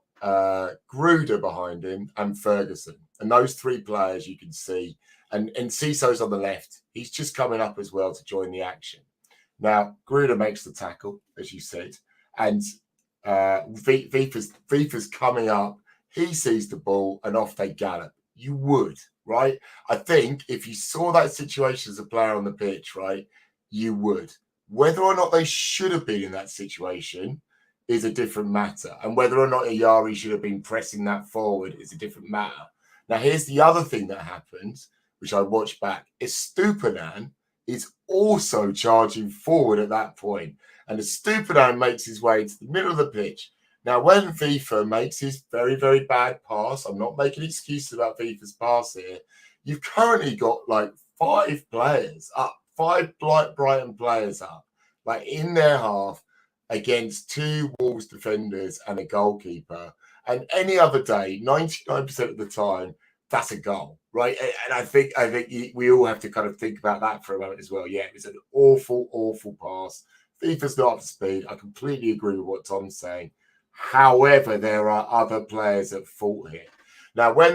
Gruder behind him and Ferguson. And those three players you can see, and Cisso's on the left. He's just coming up as well to join the action. Now, Gruder makes the tackle, as you said, and Wieffer's coming up. He sees the ball, and off they gallop. You would, right? I think if you saw that situation as a player on the pitch, right, you would. Whether or not they should have been in that situation is a different matter. And whether or not Ayari should have been pressing that forward is a different matter. Now, here's the other thing that happened, which I watched back, is Stupinan is also charging forward at that point. And as Stupinan makes his way to the middle of the pitch. Now, when Wieffer makes his very, very bad pass, I'm not making excuses about Wieffer's pass here, you've currently got like 5 players up. 5 Brighton players up, like in their half, against 2 Wolves defenders and a goalkeeper. And any other day, 99% of the time, that's a goal, right? And I think we all have to kind of think about that for a moment as well. Yeah, it was an awful, awful pass. Wieffer's not up to speed. I completely agree with what Tom's saying. However, there are other players at fault here. Now, when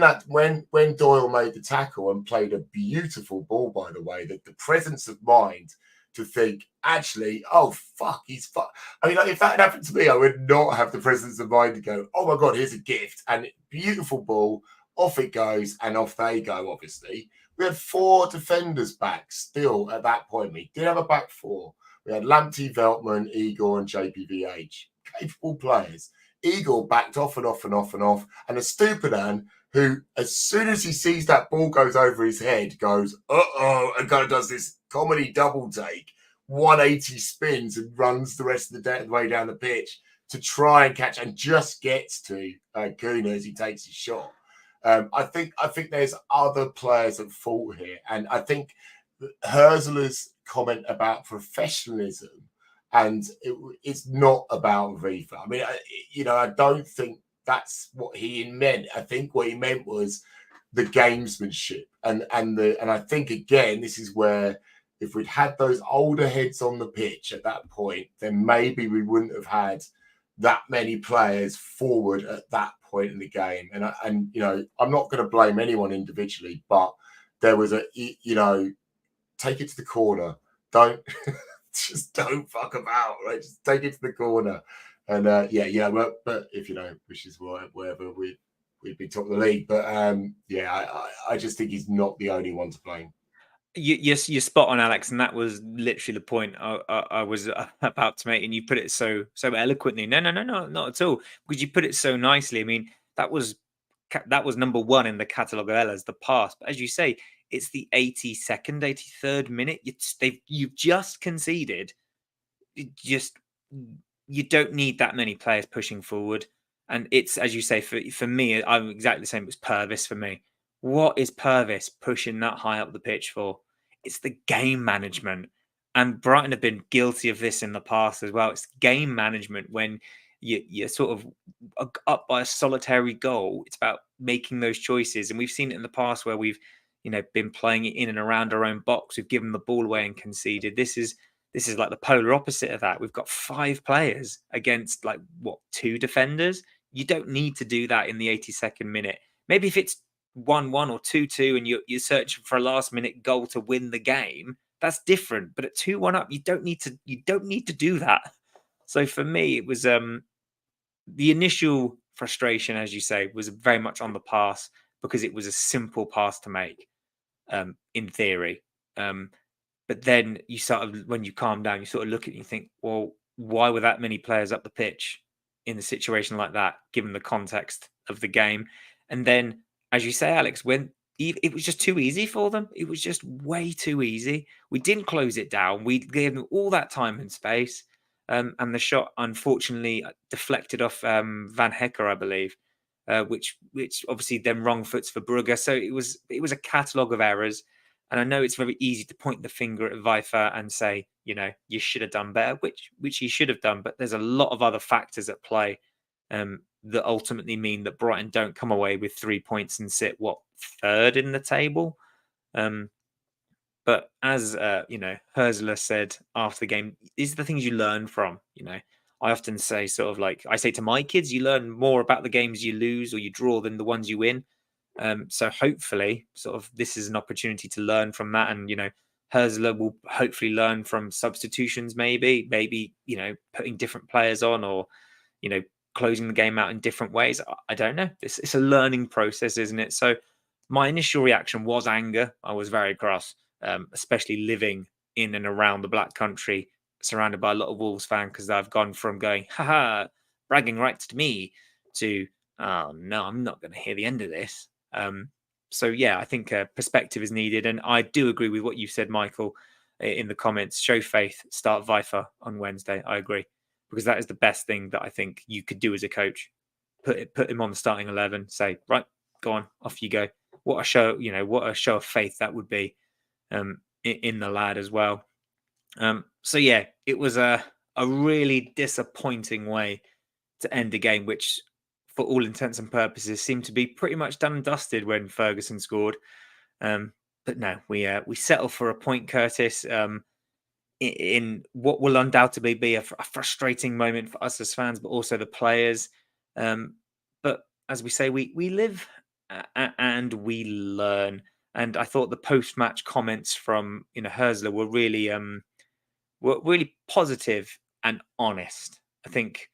Doyle made the tackle and played a beautiful ball, by the way, that the presence of mind to think, actually, oh, fuck, he's fuck. I mean, like, if that had happened to me, I would not have the presence of mind to go, oh, my God, here's a gift. And beautiful ball, off it goes, and off they go, obviously. We had 4 defenders back still at that point. We did have a back 4. We had Lamptey, Veltman, Igor, and JPVH. Capable players. Igor backed off and off and off and off. And a Stupinan who, as soon as he sees that ball goes over his head, goes, uh-oh, and kind of does this comedy double take, 180 spins and runs the rest of the way down the pitch to try and catch and just gets to Kuna as he takes his shot. I think there's other players at fault here. And I think Herzler's comment about professionalism, and it's not about Wieffer. I mean, I don't think that's what he meant. I think what he meant was the gamesmanship, and I think again, this is where if we'd had those older heads on the pitch at that point, then maybe we wouldn't have had that many players forward at that point in the game. And I'm not going to blame anyone individually, but there was take it to the corner. Don't. Just don't fuck about, right? Just take it to the corner, and but if which is wherever we'd be top of the league. But I just think he's not the only one to blame. You're spot on, Alex, and that was literally the point I was about to make, and you put it so eloquently. No, not at all, because you put it so nicely. I mean, that was number 1 in the catalogue of errors, the pass. But as you say, it's the 82nd, 83rd minute. You've just conceded. You don't need that many players pushing forward. And it's, as you say, for me, I'm exactly the same. It was Purvis for me. What is Purvis pushing that high up the pitch for? It's the game management. And Brighton have been guilty of this in the past as well. It's game management when you're sort of up by a solitary goal. It's about making those choices. And we've seen it in the past where we've been playing it in and around our own box. We've given the ball away and conceded. This is like the polar opposite of that. We've got 5 players against 2 defenders. You don't need to do that in the 82nd minute. Maybe if it's 1-1 or 2-2 and you're searching for a last minute goal to win the game, that's different. But at 2-1 up, you don't need to do that. So for me, it was the initial frustration, as you say, was very much on the pass because it was a simple pass to make. In theory, but then you when you calm down, you sort of look at it and you think, well, why were that many players up the pitch in a situation like that, given the context of the game? And then as you say, Alex, when it was just too easy for them. It was just way too easy. We didn't close it down. We gave them all that time and space. And the shot, unfortunately, deflected off Van Hecker, I believe, which obviously then wrong foots for Brugge. So it was a catalogue of errors. And I know it's very easy to point the finger at Wieffer and say, you should have done better, which he should have done. But there's a lot of other factors at play that ultimately mean that Brighton don't come away with 3 points and sit third in the table. But as Herzler said after the game, these are the things you learn from. I often say I say to my kids, you learn more about the games you lose or you draw than the ones you win. So hopefully, this is an opportunity to learn from that, and Herzler will hopefully learn from substitutions, maybe putting different players on, or closing the game out in different ways. I don't know. It's a learning process, isn't it? So my initial reaction was anger. I was very cross, especially living in and around the Black Country, surrounded by a lot of Wolves fans, because I've gone from going, haha, bragging rights to me, to, oh no, I'm not going to hear the end of this. So yeah, I think perspective is needed. And I do agree with what you said, Michael, in the comments. Show faith, start Wieffer on Wednesday. I agree, because that is the best thing that I think you could do as a coach. Put him on the starting 11, say, right, go on, off you go. What a show, what a show of faith that would be in the lad as well. So yeah, it was a really disappointing way to end a game, which for all intents and purposes seemed to be pretty much done and dusted when Ferguson scored. But no, we settle for a point, Curtis, in what will undoubtedly be a frustrating moment for us as fans, but also the players. But as we say, we live and we learn. And I thought the post-match comments from Herzler were really positive and honest. I think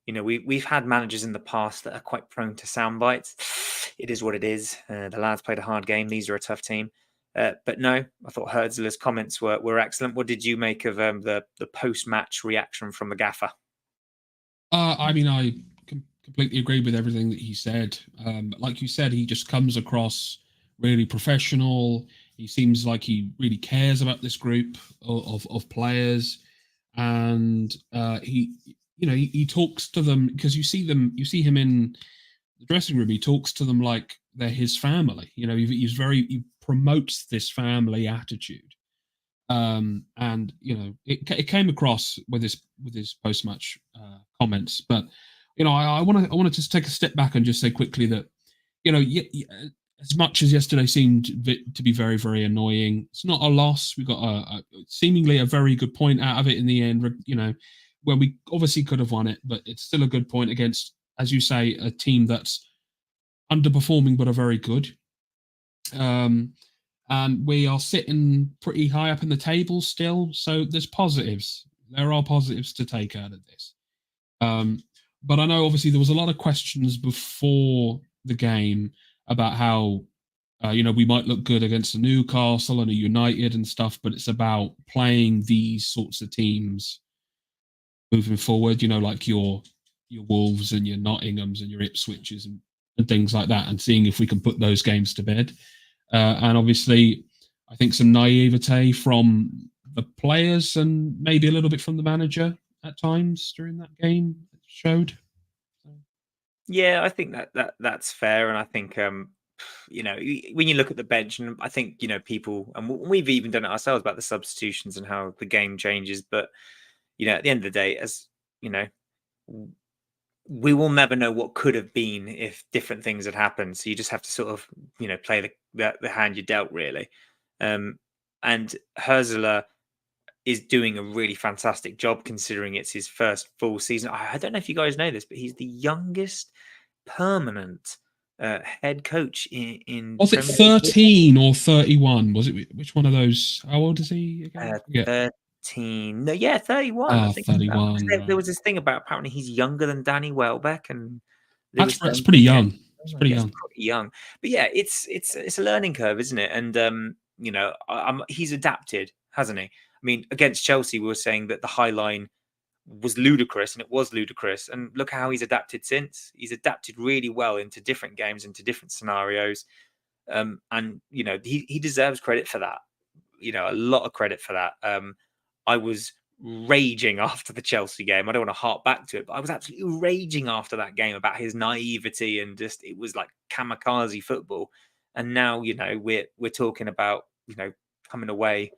we've had managers in the past that are quite prone to sound bites. It is what it is. The lads played a hard game. These are a tough team. But no, I thought Herzler's comments were excellent. What did you make of the post-match reaction from the gaffer? I mean, I completely agree with everything that he said. Like you said, he just comes across really professional. He seems like he really cares about this group of players, and he talks to them, because you see him in the dressing room. He talks to them like they're his family. He promotes this family attitude, and it came across with his post match comments. But I want to just take a step back and just say quickly that as much as yesterday seemed to be very, very annoying, it's not a loss. We got a seemingly a very good point out of it in the end. Where we obviously could have won it, but it's still a good point against, as you say, a team that's underperforming but are very good. And we are sitting pretty high up in the table still, so there's positives. There are positives to take out of this. But I know obviously there was a lot of questions before the game about how we might look good against a Newcastle and a United and stuff, but it's about playing these sorts of teams moving forward, like your Wolves and your Nottinghams and your Ipswiches and things like that, and seeing if we can put those games to bed. And obviously, I think some naivete from the players and maybe a little bit from the manager at times during that game showed. Yeah, I think that's fair, and I think when you look at the bench, and I think people, and we've even done it ourselves about the substitutions and how the game changes. But at the end of the day, as we will never know what could have been if different things had happened. So you just have to sort of play the hand you dealt, really. And Herzler is doing a really fantastic job, considering it's his first full season. I don't know if you guys know this, but he's the youngest permanent head coach in was it 13 or 31? Was it which one of those? How old is he again? 13. No, yeah, 31. I think 31. There was this thing about apparently he's younger than Danny Welbeck, and that's pretty young. It's pretty young. Pretty young. But yeah, it's a learning curve, isn't it? And he's adapted, hasn't he? I mean, against Chelsea, we were saying that the high line was ludicrous, and it was ludicrous. And look how he's adapted since. He's adapted really well into different games, into different scenarios. And you know, he deserves credit for that. You know, a lot of credit for that. I was raging after the Chelsea game. I don't want to harp back to it, but I was absolutely raging after that game about his naivety and just it was like kamikaze football. And now, you know, we're talking about, you know, coming away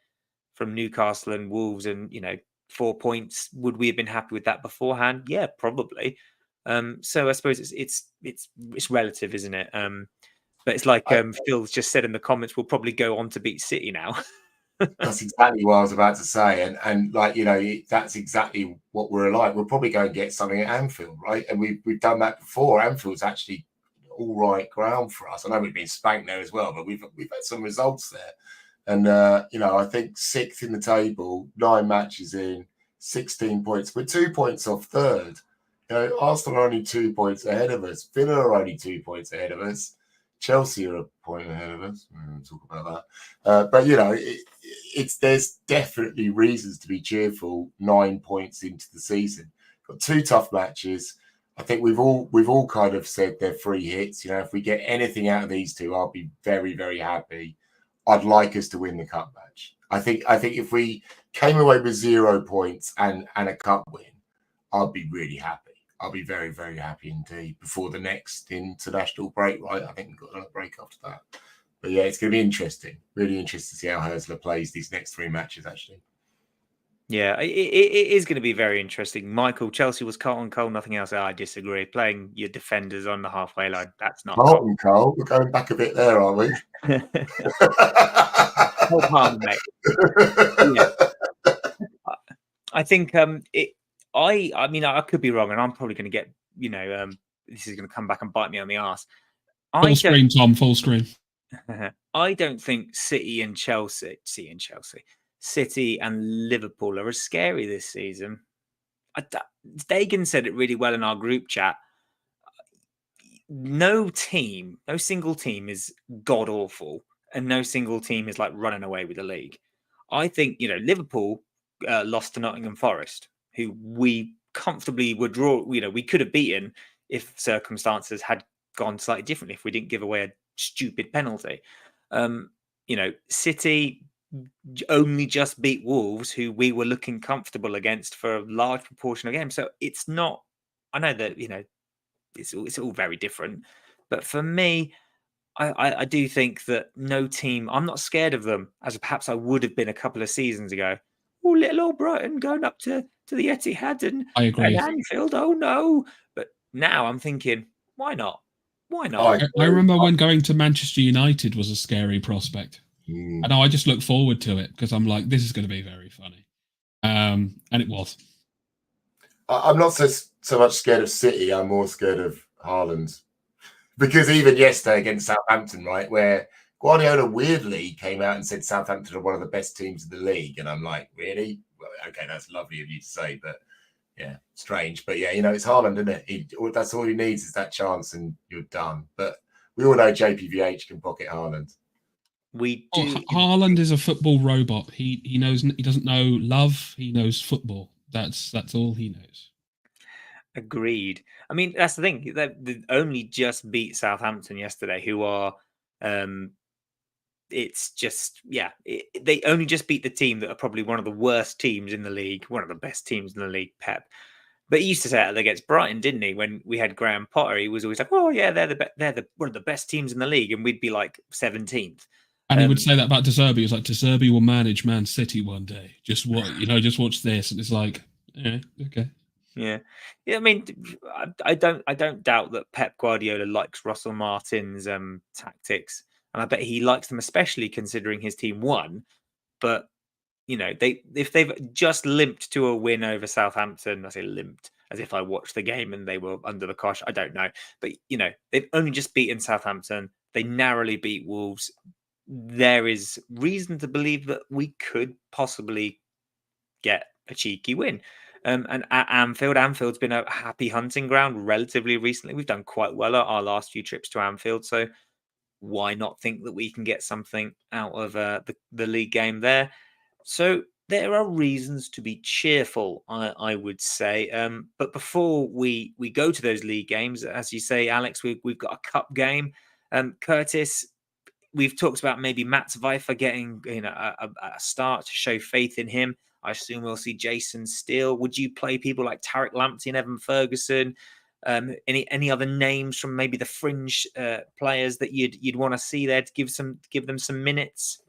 from Newcastle and Wolves and, you know, 4 points. Would we have been happy with that beforehand? Yeah, probably. So I suppose it's relative, isn't it? But it's like Phil's just said in the comments, we'll probably go on to beat City now. That's exactly what I was about to say, and like, you know, that's exactly what we're like. We'll probably go and get something at Anfield, right? And we've done that before. Anfield's actually all right ground for us. I know we've been spanked there as well, but we've had some results there. And you know, I think 6th in the table, 9 matches in, 16 points. We're 2 points off third. You know, Arsenal are only 2 points ahead of us. Villa are only 2 points ahead of us. Chelsea are a point ahead of us. We'll talk about that. But you know, there's definitely reasons to be cheerful. 9 points into the season, got 2 tough matches. I think we've all kind of said they're free hits. You know, if we get anything out of these 2, I'll be very, very happy. I'd like us to win the cup match. I think if we came away with 0 points and a cup win, I'd be really happy. I'll be very, very happy indeed before the next international break, right? I think we've got another break after that. But yeah, it's going to be interesting. Really interesting to see how Hurstler plays these next 3 matches, actually. Yeah, it is going to be very interesting. Michael, Chelsea was Carlton Cole, nothing else. I disagree. Playing your defenders on the halfway line, that's not Carlton Cole. We're going back a bit there, aren't we? Whole palm, mate. Yeah. I think I mean, I could be wrong, and I'm probably going to get, you know, this is going to come back and bite me on the arse. Full screen, Tom. Full screen. I don't think City and Liverpool are as scary this season. Dagan said it really well in our group chat. No single team is god awful, and no single team is like running away with the league. I think, you know, Liverpool lost to Nottingham Forest, who we comfortably would draw. You know, we could have beaten if circumstances had gone slightly differently, if we didn't give away a stupid penalty. You know, City only just beat Wolves, who we were looking comfortable against for a large proportion of games. So it's not. I know that, you know, it's all very different, but for me, I do think that no team. I'm not scared of them as perhaps I would have been a couple of seasons ago. Oh, little old Brighton going up to the Etihad and Anfield. Oh no! But now I'm thinking, why not? Why not? I remember when going to Manchester United was a scary prospect. And I just look forward to it because I'm like, this is going to be very funny. And it was. I'm not so much scared of City. I'm more scared of Haaland. Because even yesterday against Southampton, right, where Guardiola weirdly came out and said Southampton are one of the best teams in the league. And I'm like, really? Well, okay, that's lovely of you to say, but yeah, strange. But yeah, you know, it's Haaland, isn't it? That's all he needs is that chance and you're done. But we all know JPVH can pocket Haaland. We do. Haaland is a football robot. He knows. He doesn't know love. He knows football. That's all he knows. Agreed. I mean, that's the thing. They only just beat Southampton yesterday, who are. It's just, yeah. They only just beat the team that are probably one of the worst teams in the league, one of the best teams in the league. Pep, but he used to say it against Brighton, didn't he? When we had Graham Potter, he was always like, "Oh yeah, they're one of the best teams in the league," and we'd be like 17th. And he would say that about De Zerbi. He was like, De Zerbi will manage Man City one day. Just just watch this. And it's like, yeah, okay. Yeah. I mean, I don't doubt that Pep Guardiola likes Russell Martin's tactics, and I bet he likes them, especially considering his team won. But you know, if they've just limped to a win over Southampton, I say limped as if I watched the game and they were under the cosh. I don't know, but you know, they've only just beaten Southampton. They narrowly beat Wolves. There is reason to believe that we could possibly get a cheeky win. And at Anfield's been a happy hunting ground relatively recently. We've done quite well at our last few trips to Anfield. So why not think that we can get something out of the league game there? So there are reasons to be cheerful, I would say. But before we go to those league games, as you say, Alex, we've got a cup game. Kurtis, we've talked about maybe Mats Wieffer getting a start to show faith in him. I assume we'll see Jason Steele. Would you play people like Tariq Lamptey and Evan Ferguson? Any other names from maybe the fringe players that you'd want to see there to give them some minutes?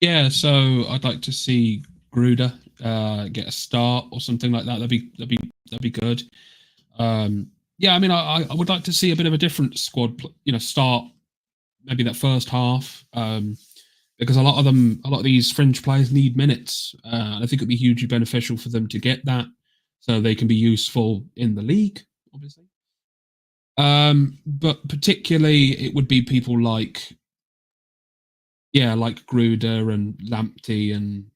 Yeah, so I'd like to see Gruder get a start or something like that. That'd be good. Yeah, I mean, I would like to see a bit of a different squad, start maybe that first half, because a lot of these fringe players need minutes. I think it'd be hugely beneficial for them to get that, so they can be useful in the league, obviously. But particularly, it would be people like Gruder and Lamptey and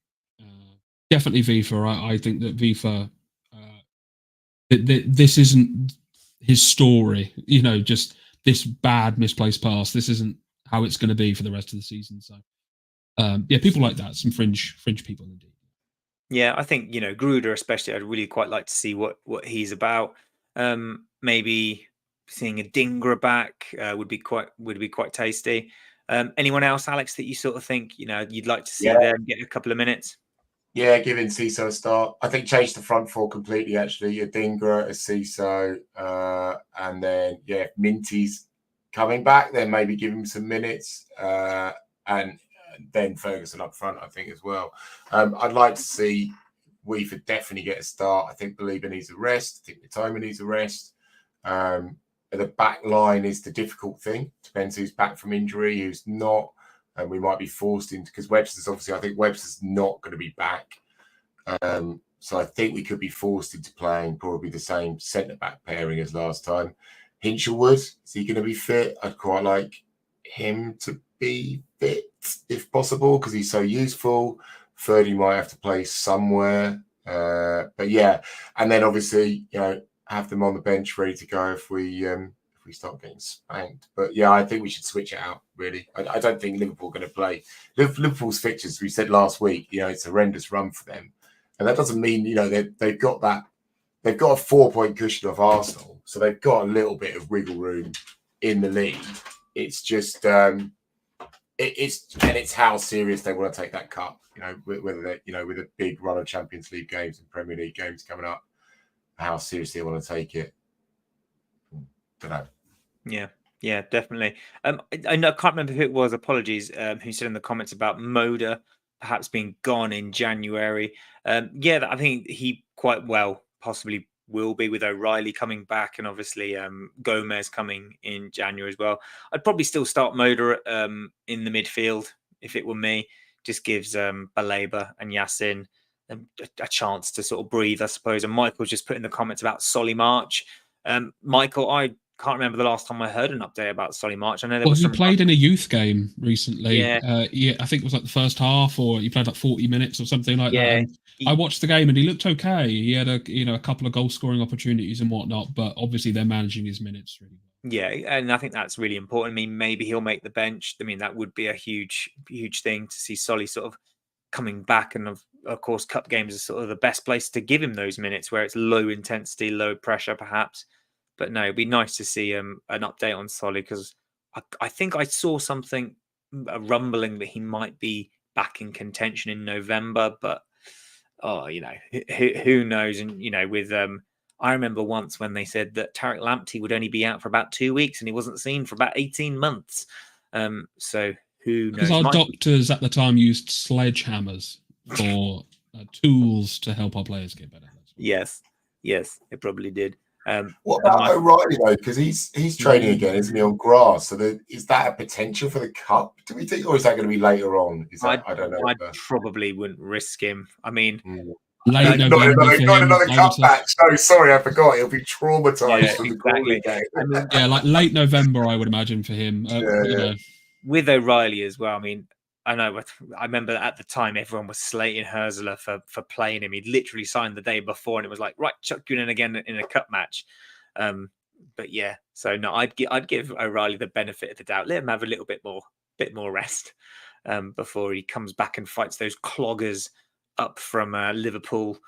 definitely Wieffer. I think that Wieffer, this isn't his story, just this bad misplaced pass. This isn't how it's going to be for the rest of the season. So, people like that, some fringe people indeed. Yeah, I think Gruder especially. I'd really quite like to see what he's about. Maybe seeing a Dingra back would be quite tasty. Anyone else, Alex, that you sort of think you'd like to see them get a couple of minutes? Yeah, giving Ciso a start. I think change the front four completely. Actually, a Dingra, a Ciso, and then Minty's coming back. Then maybe give him some minutes, and then Ferguson up front. I think as well. I'd like to see Wieffer definitely get a start. I think Belieber needs a rest. I think Matoma needs a rest. The back line is the difficult thing. Depends who's back from injury, who's not. And we might be forced into, because I think Webster's not going to be back. So I think we could be forced into playing probably the same centre-back pairing as last time. Hinchelwood, is he going to be fit? I'd quite like him to be fit if possible, because he's so useful. Ferdy might have to play somewhere. But yeah, and then obviously, have them on the bench ready to go if we start getting spanked. But yeah, I think we should switch it out, really. I don't think Liverpool are going to play. Liverpool's fixtures, we said last week, it's a horrendous run for them. And that doesn't mean, they've got a 4-point cushion of Arsenal. So they've got a little bit of wiggle room in the league. It's just, it's how serious they want to take that cup, whether they, with a big run of Champions League games and Premier League games coming up, how seriously they want to take it. Don't know. Yeah, definitely. I can't remember who it was. Apologies. Who said in the comments about Moda perhaps being gone in January? I think he quite well possibly will be, with O'Reilly coming back and obviously Gomez coming in January as well. I'd probably still start Moda in the midfield if it were me. Just gives Baleba and Yassin a chance to sort of breathe, I suppose. And Michael just put in the comments about Solly March. Michael, I can't remember the last time I heard an update about Solly March. I know he played in a youth game recently. Yeah. I think it was like the first half, or he played like 40 minutes or something like that. And I watched the game and he looked okay. He had a couple of goal scoring opportunities and whatnot, but obviously they're managing his minutes really well. Yeah, and I think that's really important. I mean, maybe he'll make the bench. I mean, that would be a huge thing to see Solly sort of coming back. And of course, cup games are sort of the best place to give him those minutes where it's low intensity, low pressure, perhaps. But no, it'd be nice to see an update on Solly, because I think I saw something, a rumbling that he might be back in contention in November. But who knows? And with I remember once when they said that Tariq Lamptey would only be out for about 2 weeks, and he wasn't seen for about 18 months. So who knows? Because our doctors at the time used sledgehammers for tools to help our players get better. Yes, it probably did. What about O'Reilly though? Because he's training again, isn't he, on grass? So is that a potential for the cup? Do we think, or is that going to be later on? I don't know. I probably wouldn't risk him. I mean, not another cup match. No, sorry, I forgot. He'll be traumatized from the Crawley game. I mean, like late November, I would imagine for him. With O'Reilly as well. I mean, I know. I remember at the time everyone was slating Hurzeler for playing him. He'd literally signed the day before, and it was like, right, chuck you in again in a cup match. But yeah, so no, I'd give O'Reilly the benefit of the doubt. Let him have a little bit more rest before he comes back and fights those cloggers up from Liverpool.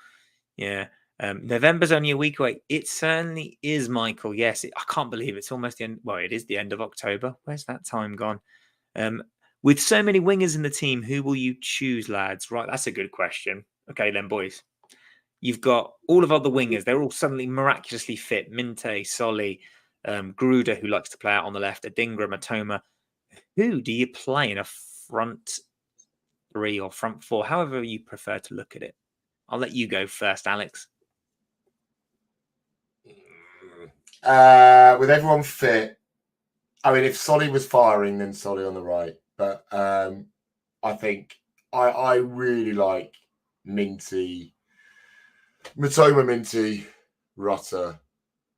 Yeah. November's only a week away. It certainly is, Michael. Yes, I can't believe it's almost the end. Well, it is the end of October. Where's that time gone? With so many wingers in the team, who will you choose, lads? Right, that's a good question. Okay, then, boys. You've got all of other wingers. They're all suddenly miraculously fit. Minte, Solly, Gruder, who likes to play out on the left, Adingra, Matoma. Who do you play in a front three or front four, however you prefer to look at it? I'll let you go first, Alex. With everyone fit, I mean, if Solly was firing, then Solly on the right. But I think I really like Minty, Matoma, Minty, Rutter,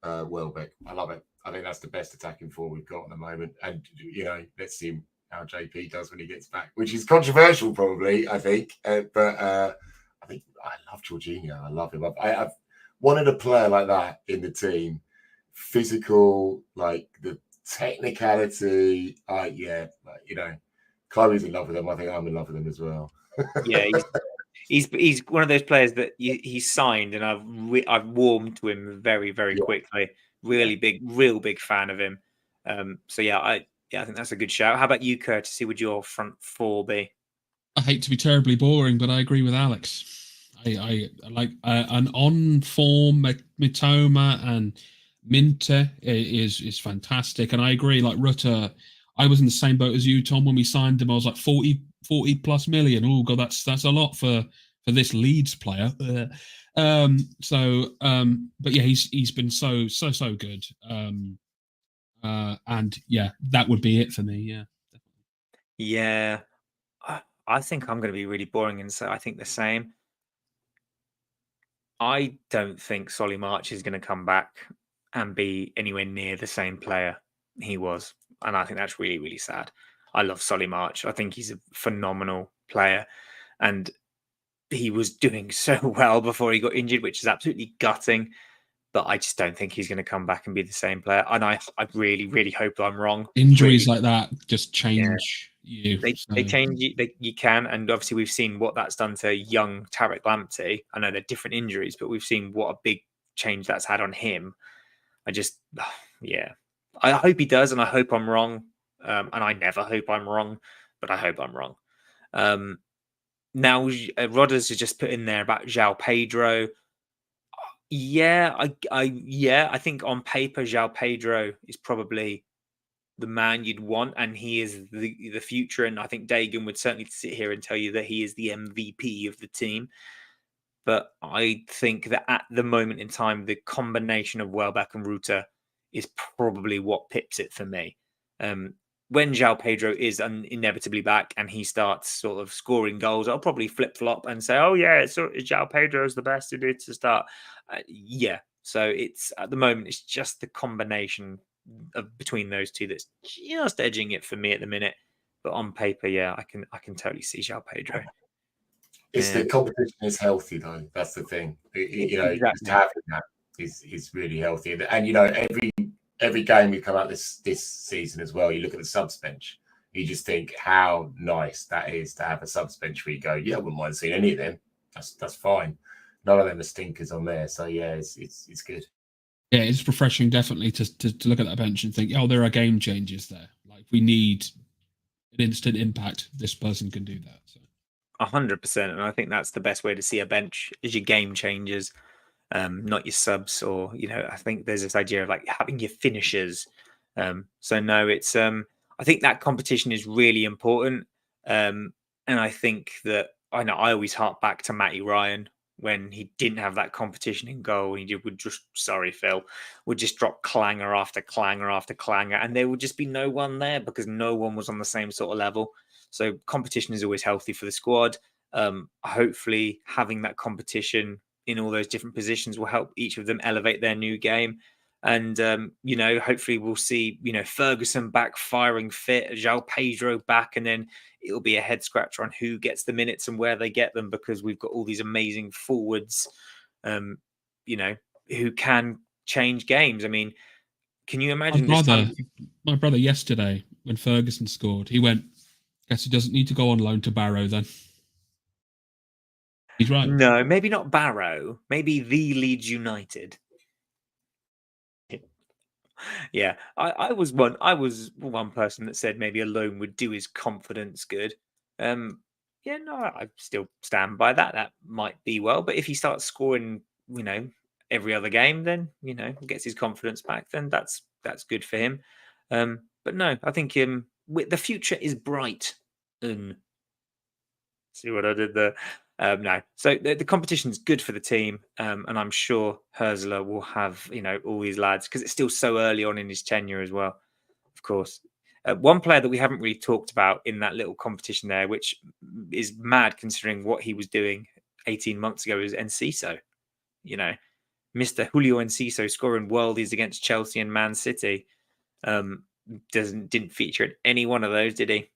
Welbeck. I love it. I think that's the best attacking four we've got at the moment. And, you know, let's see how JP does when he gets back, which is controversial probably, I think. But I think I love Jorginho. I love him. I've wanted a player like that in the team. Physical, like the technicality. You know, Chloe's in love with him. I think I'm in love with him as well. Yeah, he's one of those players that he's signed, and I've warmed to him very, very quickly. Real big fan of him. So yeah, I think that's a good shout. How about you, Curtis? Who would your front four be? I hate to be terribly boring, but I agree with Alex. I like an on form Mitoma and Minter is fantastic, and I agree. Like Rutter, I was in the same boat as you, Tom. When we signed him, I was like 40 plus million. Oh god, that's a lot for this Leeds player. But yeah, he's been so good. And yeah, that would be it for me. Yeah, definitely. Yeah, I think I'm going to be really boring and say I think the same. I don't think Solly March is going to come back and be anywhere near the same player he was. And I think that's really, really sad. I love Solly March. I think he's a phenomenal player. And he was doing so well before he got injured, which is absolutely gutting. But I just don't think he's going to come back and be the same player. And I really, really hope I'm wrong. Injuries like that just change you. They change you. You can. And obviously, we've seen what that's done to young Tarek Lamptey. I know they're different injuries, but we've seen what a big change that's had on him. I hope he does, and I hope I'm wrong. And I never hope I'm wrong, but I hope I'm wrong. Now, Rodders has just put in there about João Pedro. Yeah, I think on paper, João Pedro is probably the man you'd want, and he is the future. And I think Dagan would certainly sit here and tell you that he is the MVP of the team. But I think that at the moment in time, the combination of Welbeck and Rutter is probably what pips it for me. When João Pedro is inevitably back and he starts sort of scoring goals, I'll probably flip-flop and say, oh, yeah, João Pedro is the best who did to start. So it's at the moment, it's just the combination between those two that's just edging it for me at the minute. But on paper, yeah, I can totally see João Pedro. It's the competition is healthy though. That's the thing. Exactly. Just having that is really healthy. And you know, every game we come out this season as well, you look at the subs bench, you just think how nice that is to have a subs bench where you go, yeah, I wouldn't mind seeing any of them. That's fine. None of them are stinkers on there. So yeah, it's good. Yeah, it's refreshing definitely to look at that bench and think, oh, there are game changers there. Like we need an instant impact. This person can do that. So 100%, and I think that's the best way to see a bench is your game changers, not your subs. Or I think there's this idea of like having your finishers. So no, it's I think that competition is really important, and I think that I always hark back to Matty Ryan when he didn't have that competition in goal. He would just would just drop clanger after clanger after clanger, and there would just be no one there because no one was on the same sort of level. So competition is always healthy for the squad. Hopefully having that competition in all those different positions will help each of them elevate their new game. And, hopefully we'll see, Ferguson back firing fit, João Pedro back, and then it'll be a head scratcher on who gets the minutes and where they get them, because we've got all these amazing forwards, who can change games. I mean, can you imagine my brother yesterday when Ferguson scored, he went, guess he doesn't need to go on loan to Barrow then. He's right. No, maybe not Barrow. Maybe the Leeds United. Yeah, I was one person that said maybe a loan would do his confidence good. Yeah, no, I still stand by that. That might be well, but if he starts scoring, every other game, then gets his confidence back, then that's good for him. But no, I think the future is bright. See what I did there? No, so the competition's good for the team, and I'm sure Herzler will have all these lads because it's still so early on in his tenure as well. Of course, one player that we haven't really talked about in that little competition there, which is mad considering what he was doing 18 months ago, is Enciso. Mr. Julio Enciso scoring worldies against Chelsea and Man City. Didn't feature in any one of those, did he?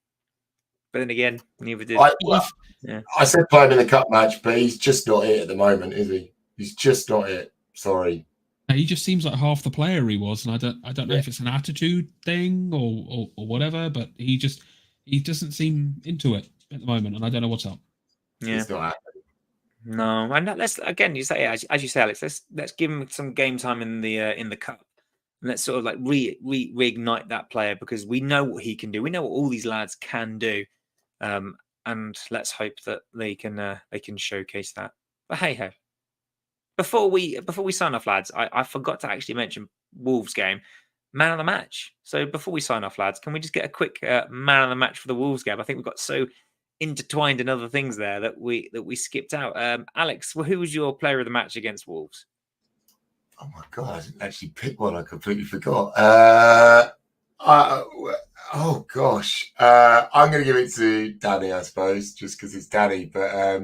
But then again, neither did. I said play him in the cup match, but he's just not it at the moment, is he? He's just not it. Sorry. He just seems like half the player he was, and I don't know if it's an attitude thing or whatever, but he doesn't seem into it at the moment, and I don't know what's up. Yeah. He's not no, and let's again, you say as you say, Alex. Let's give him some game time in the cup. And let's sort of like reignite that player because we know what he can do. We know what all these lads can do, and let's hope that they can showcase that. But hey ho, before we sign off, lads, I forgot to actually mention Wolves game, man of the match. So before we sign off, lads, can we just get a quick man of the match for the Wolves game? I think we've got so intertwined in other things there that we skipped out. Alex, who was your player of the match against Wolves? Oh my god, I didn't actually pick one. I completely forgot. Oh gosh, I'm going to give it to Danny, I suppose, just because it's Danny. But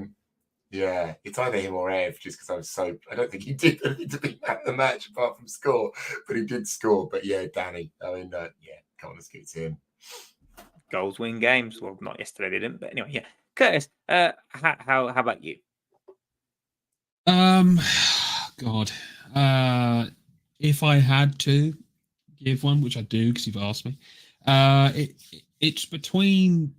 yeah, it's either him or Ev, just because I don't think he did anything to be man of the match apart from score, but he did score. But yeah, Danny. I mean, yeah, come on, let's give it to him. Goals win games. Well, not yesterday they didn't, but anyway, yeah. Curtis, how about you? God. If I had to give one, which I do because you've asked me, it's between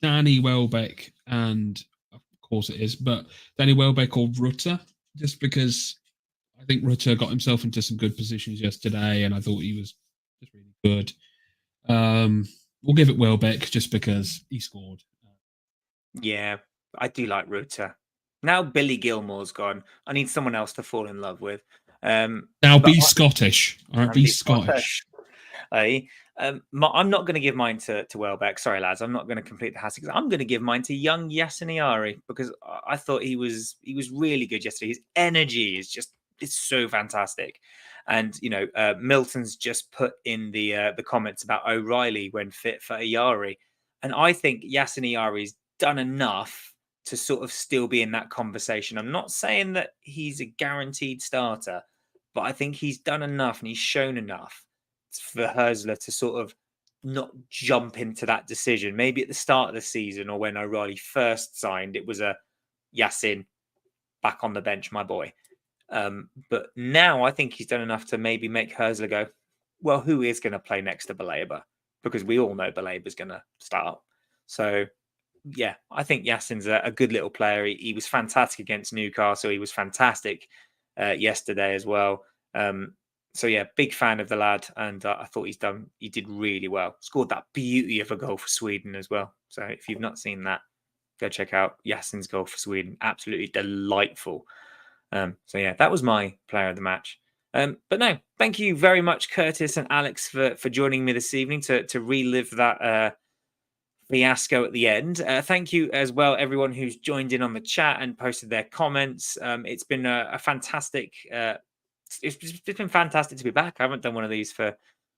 Danny Welbeck and, of course it is, but Danny Welbeck or Rutter, just because I think Rutter got himself into some good positions yesterday, and I thought he was just really good. We'll give it Welbeck just because he scored. Yeah, I do like Rutter. Now Billy Gilmore's gone. I need someone else to fall in love with. Now be Scottish. All right, be Scottish. I'm not going to give mine to Welbeck. Sorry, lads. I'm not going to complete the hat. I'm going to give mine to young Yassine because I thought he was really good yesterday. His energy is it's so fantastic. And Milton's just put in the comments about O'Reilly when fit for Ayari, and I think Yassine Ayari's done enough to sort of still be in that conversation. I'm not saying that he's a guaranteed starter, but I think he's done enough and he's shown enough for Herzler to sort of not jump into that decision. Maybe at the start of the season or when O'Reilly first signed, it was a Yassin back on the bench, my boy. But now I think he's done enough to maybe make Herzler go, well, who is going to play next to Baleba? Because we all know Baleba's going to start. So yeah, I think Yassin's a good little player. He was fantastic against Newcastle. He was fantastic yesterday as well. So yeah, big fan of the lad, and I thought he did really well. Scored that beauty of a goal for Sweden as well. So if you've not seen that, go check out Yassin's goal for Sweden. Absolutely delightful. So yeah, that was my player of the match. But no, thank you very much, Kurtis and Alex, for joining me this evening to relive that fiasco at the end. Thank you as well, everyone who's joined in on the chat and posted their comments. It's been a fantastic. It's been fantastic to be back. I haven't done one of these for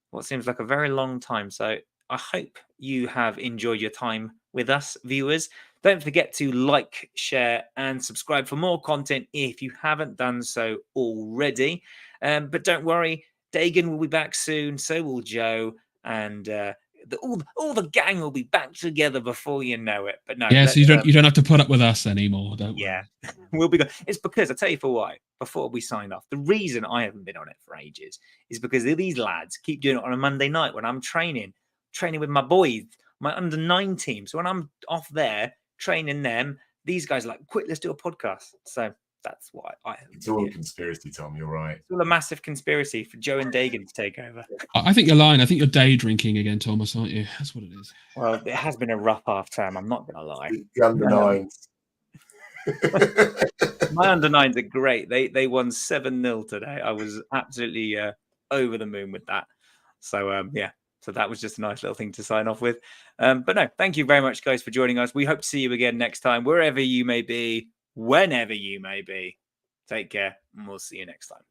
what seems like a very long time. So I hope you have enjoyed your time with us, viewers. Don't forget to like, share, and subscribe for more content if you haven't done so already. But don't worry, Dagan will be back soon. So will Joe, and all the gang will be back together before you know it. But no, so you don't have to put up with us anymore, don't we? Yeah, we'll be good. It's because I tell you for why. Before we sign off, the reason I haven't been on it for ages is because these lads keep doing it on a Monday night when I'm training with my boys, my under-9 team. So when I'm off there training them, these guys are like, quick, let's do a podcast. So that's why It's all a conspiracy, Tom. You're right. It's all a massive conspiracy for Joe and Dagan to take over. I think you're lying. I think you're day drinking again, Thomas, aren't you? That's what it is. Well, it has been a rough half term. I'm not going to lie. The under nines. My under nines are great. They won 7-0 today. I was absolutely over the moon with that. So yeah, so that was just a nice little thing to sign off with. But no, thank you very much, guys, for joining us. We hope to see you again next time, wherever you may be, whenever you may be. Take care, and we'll see you next time.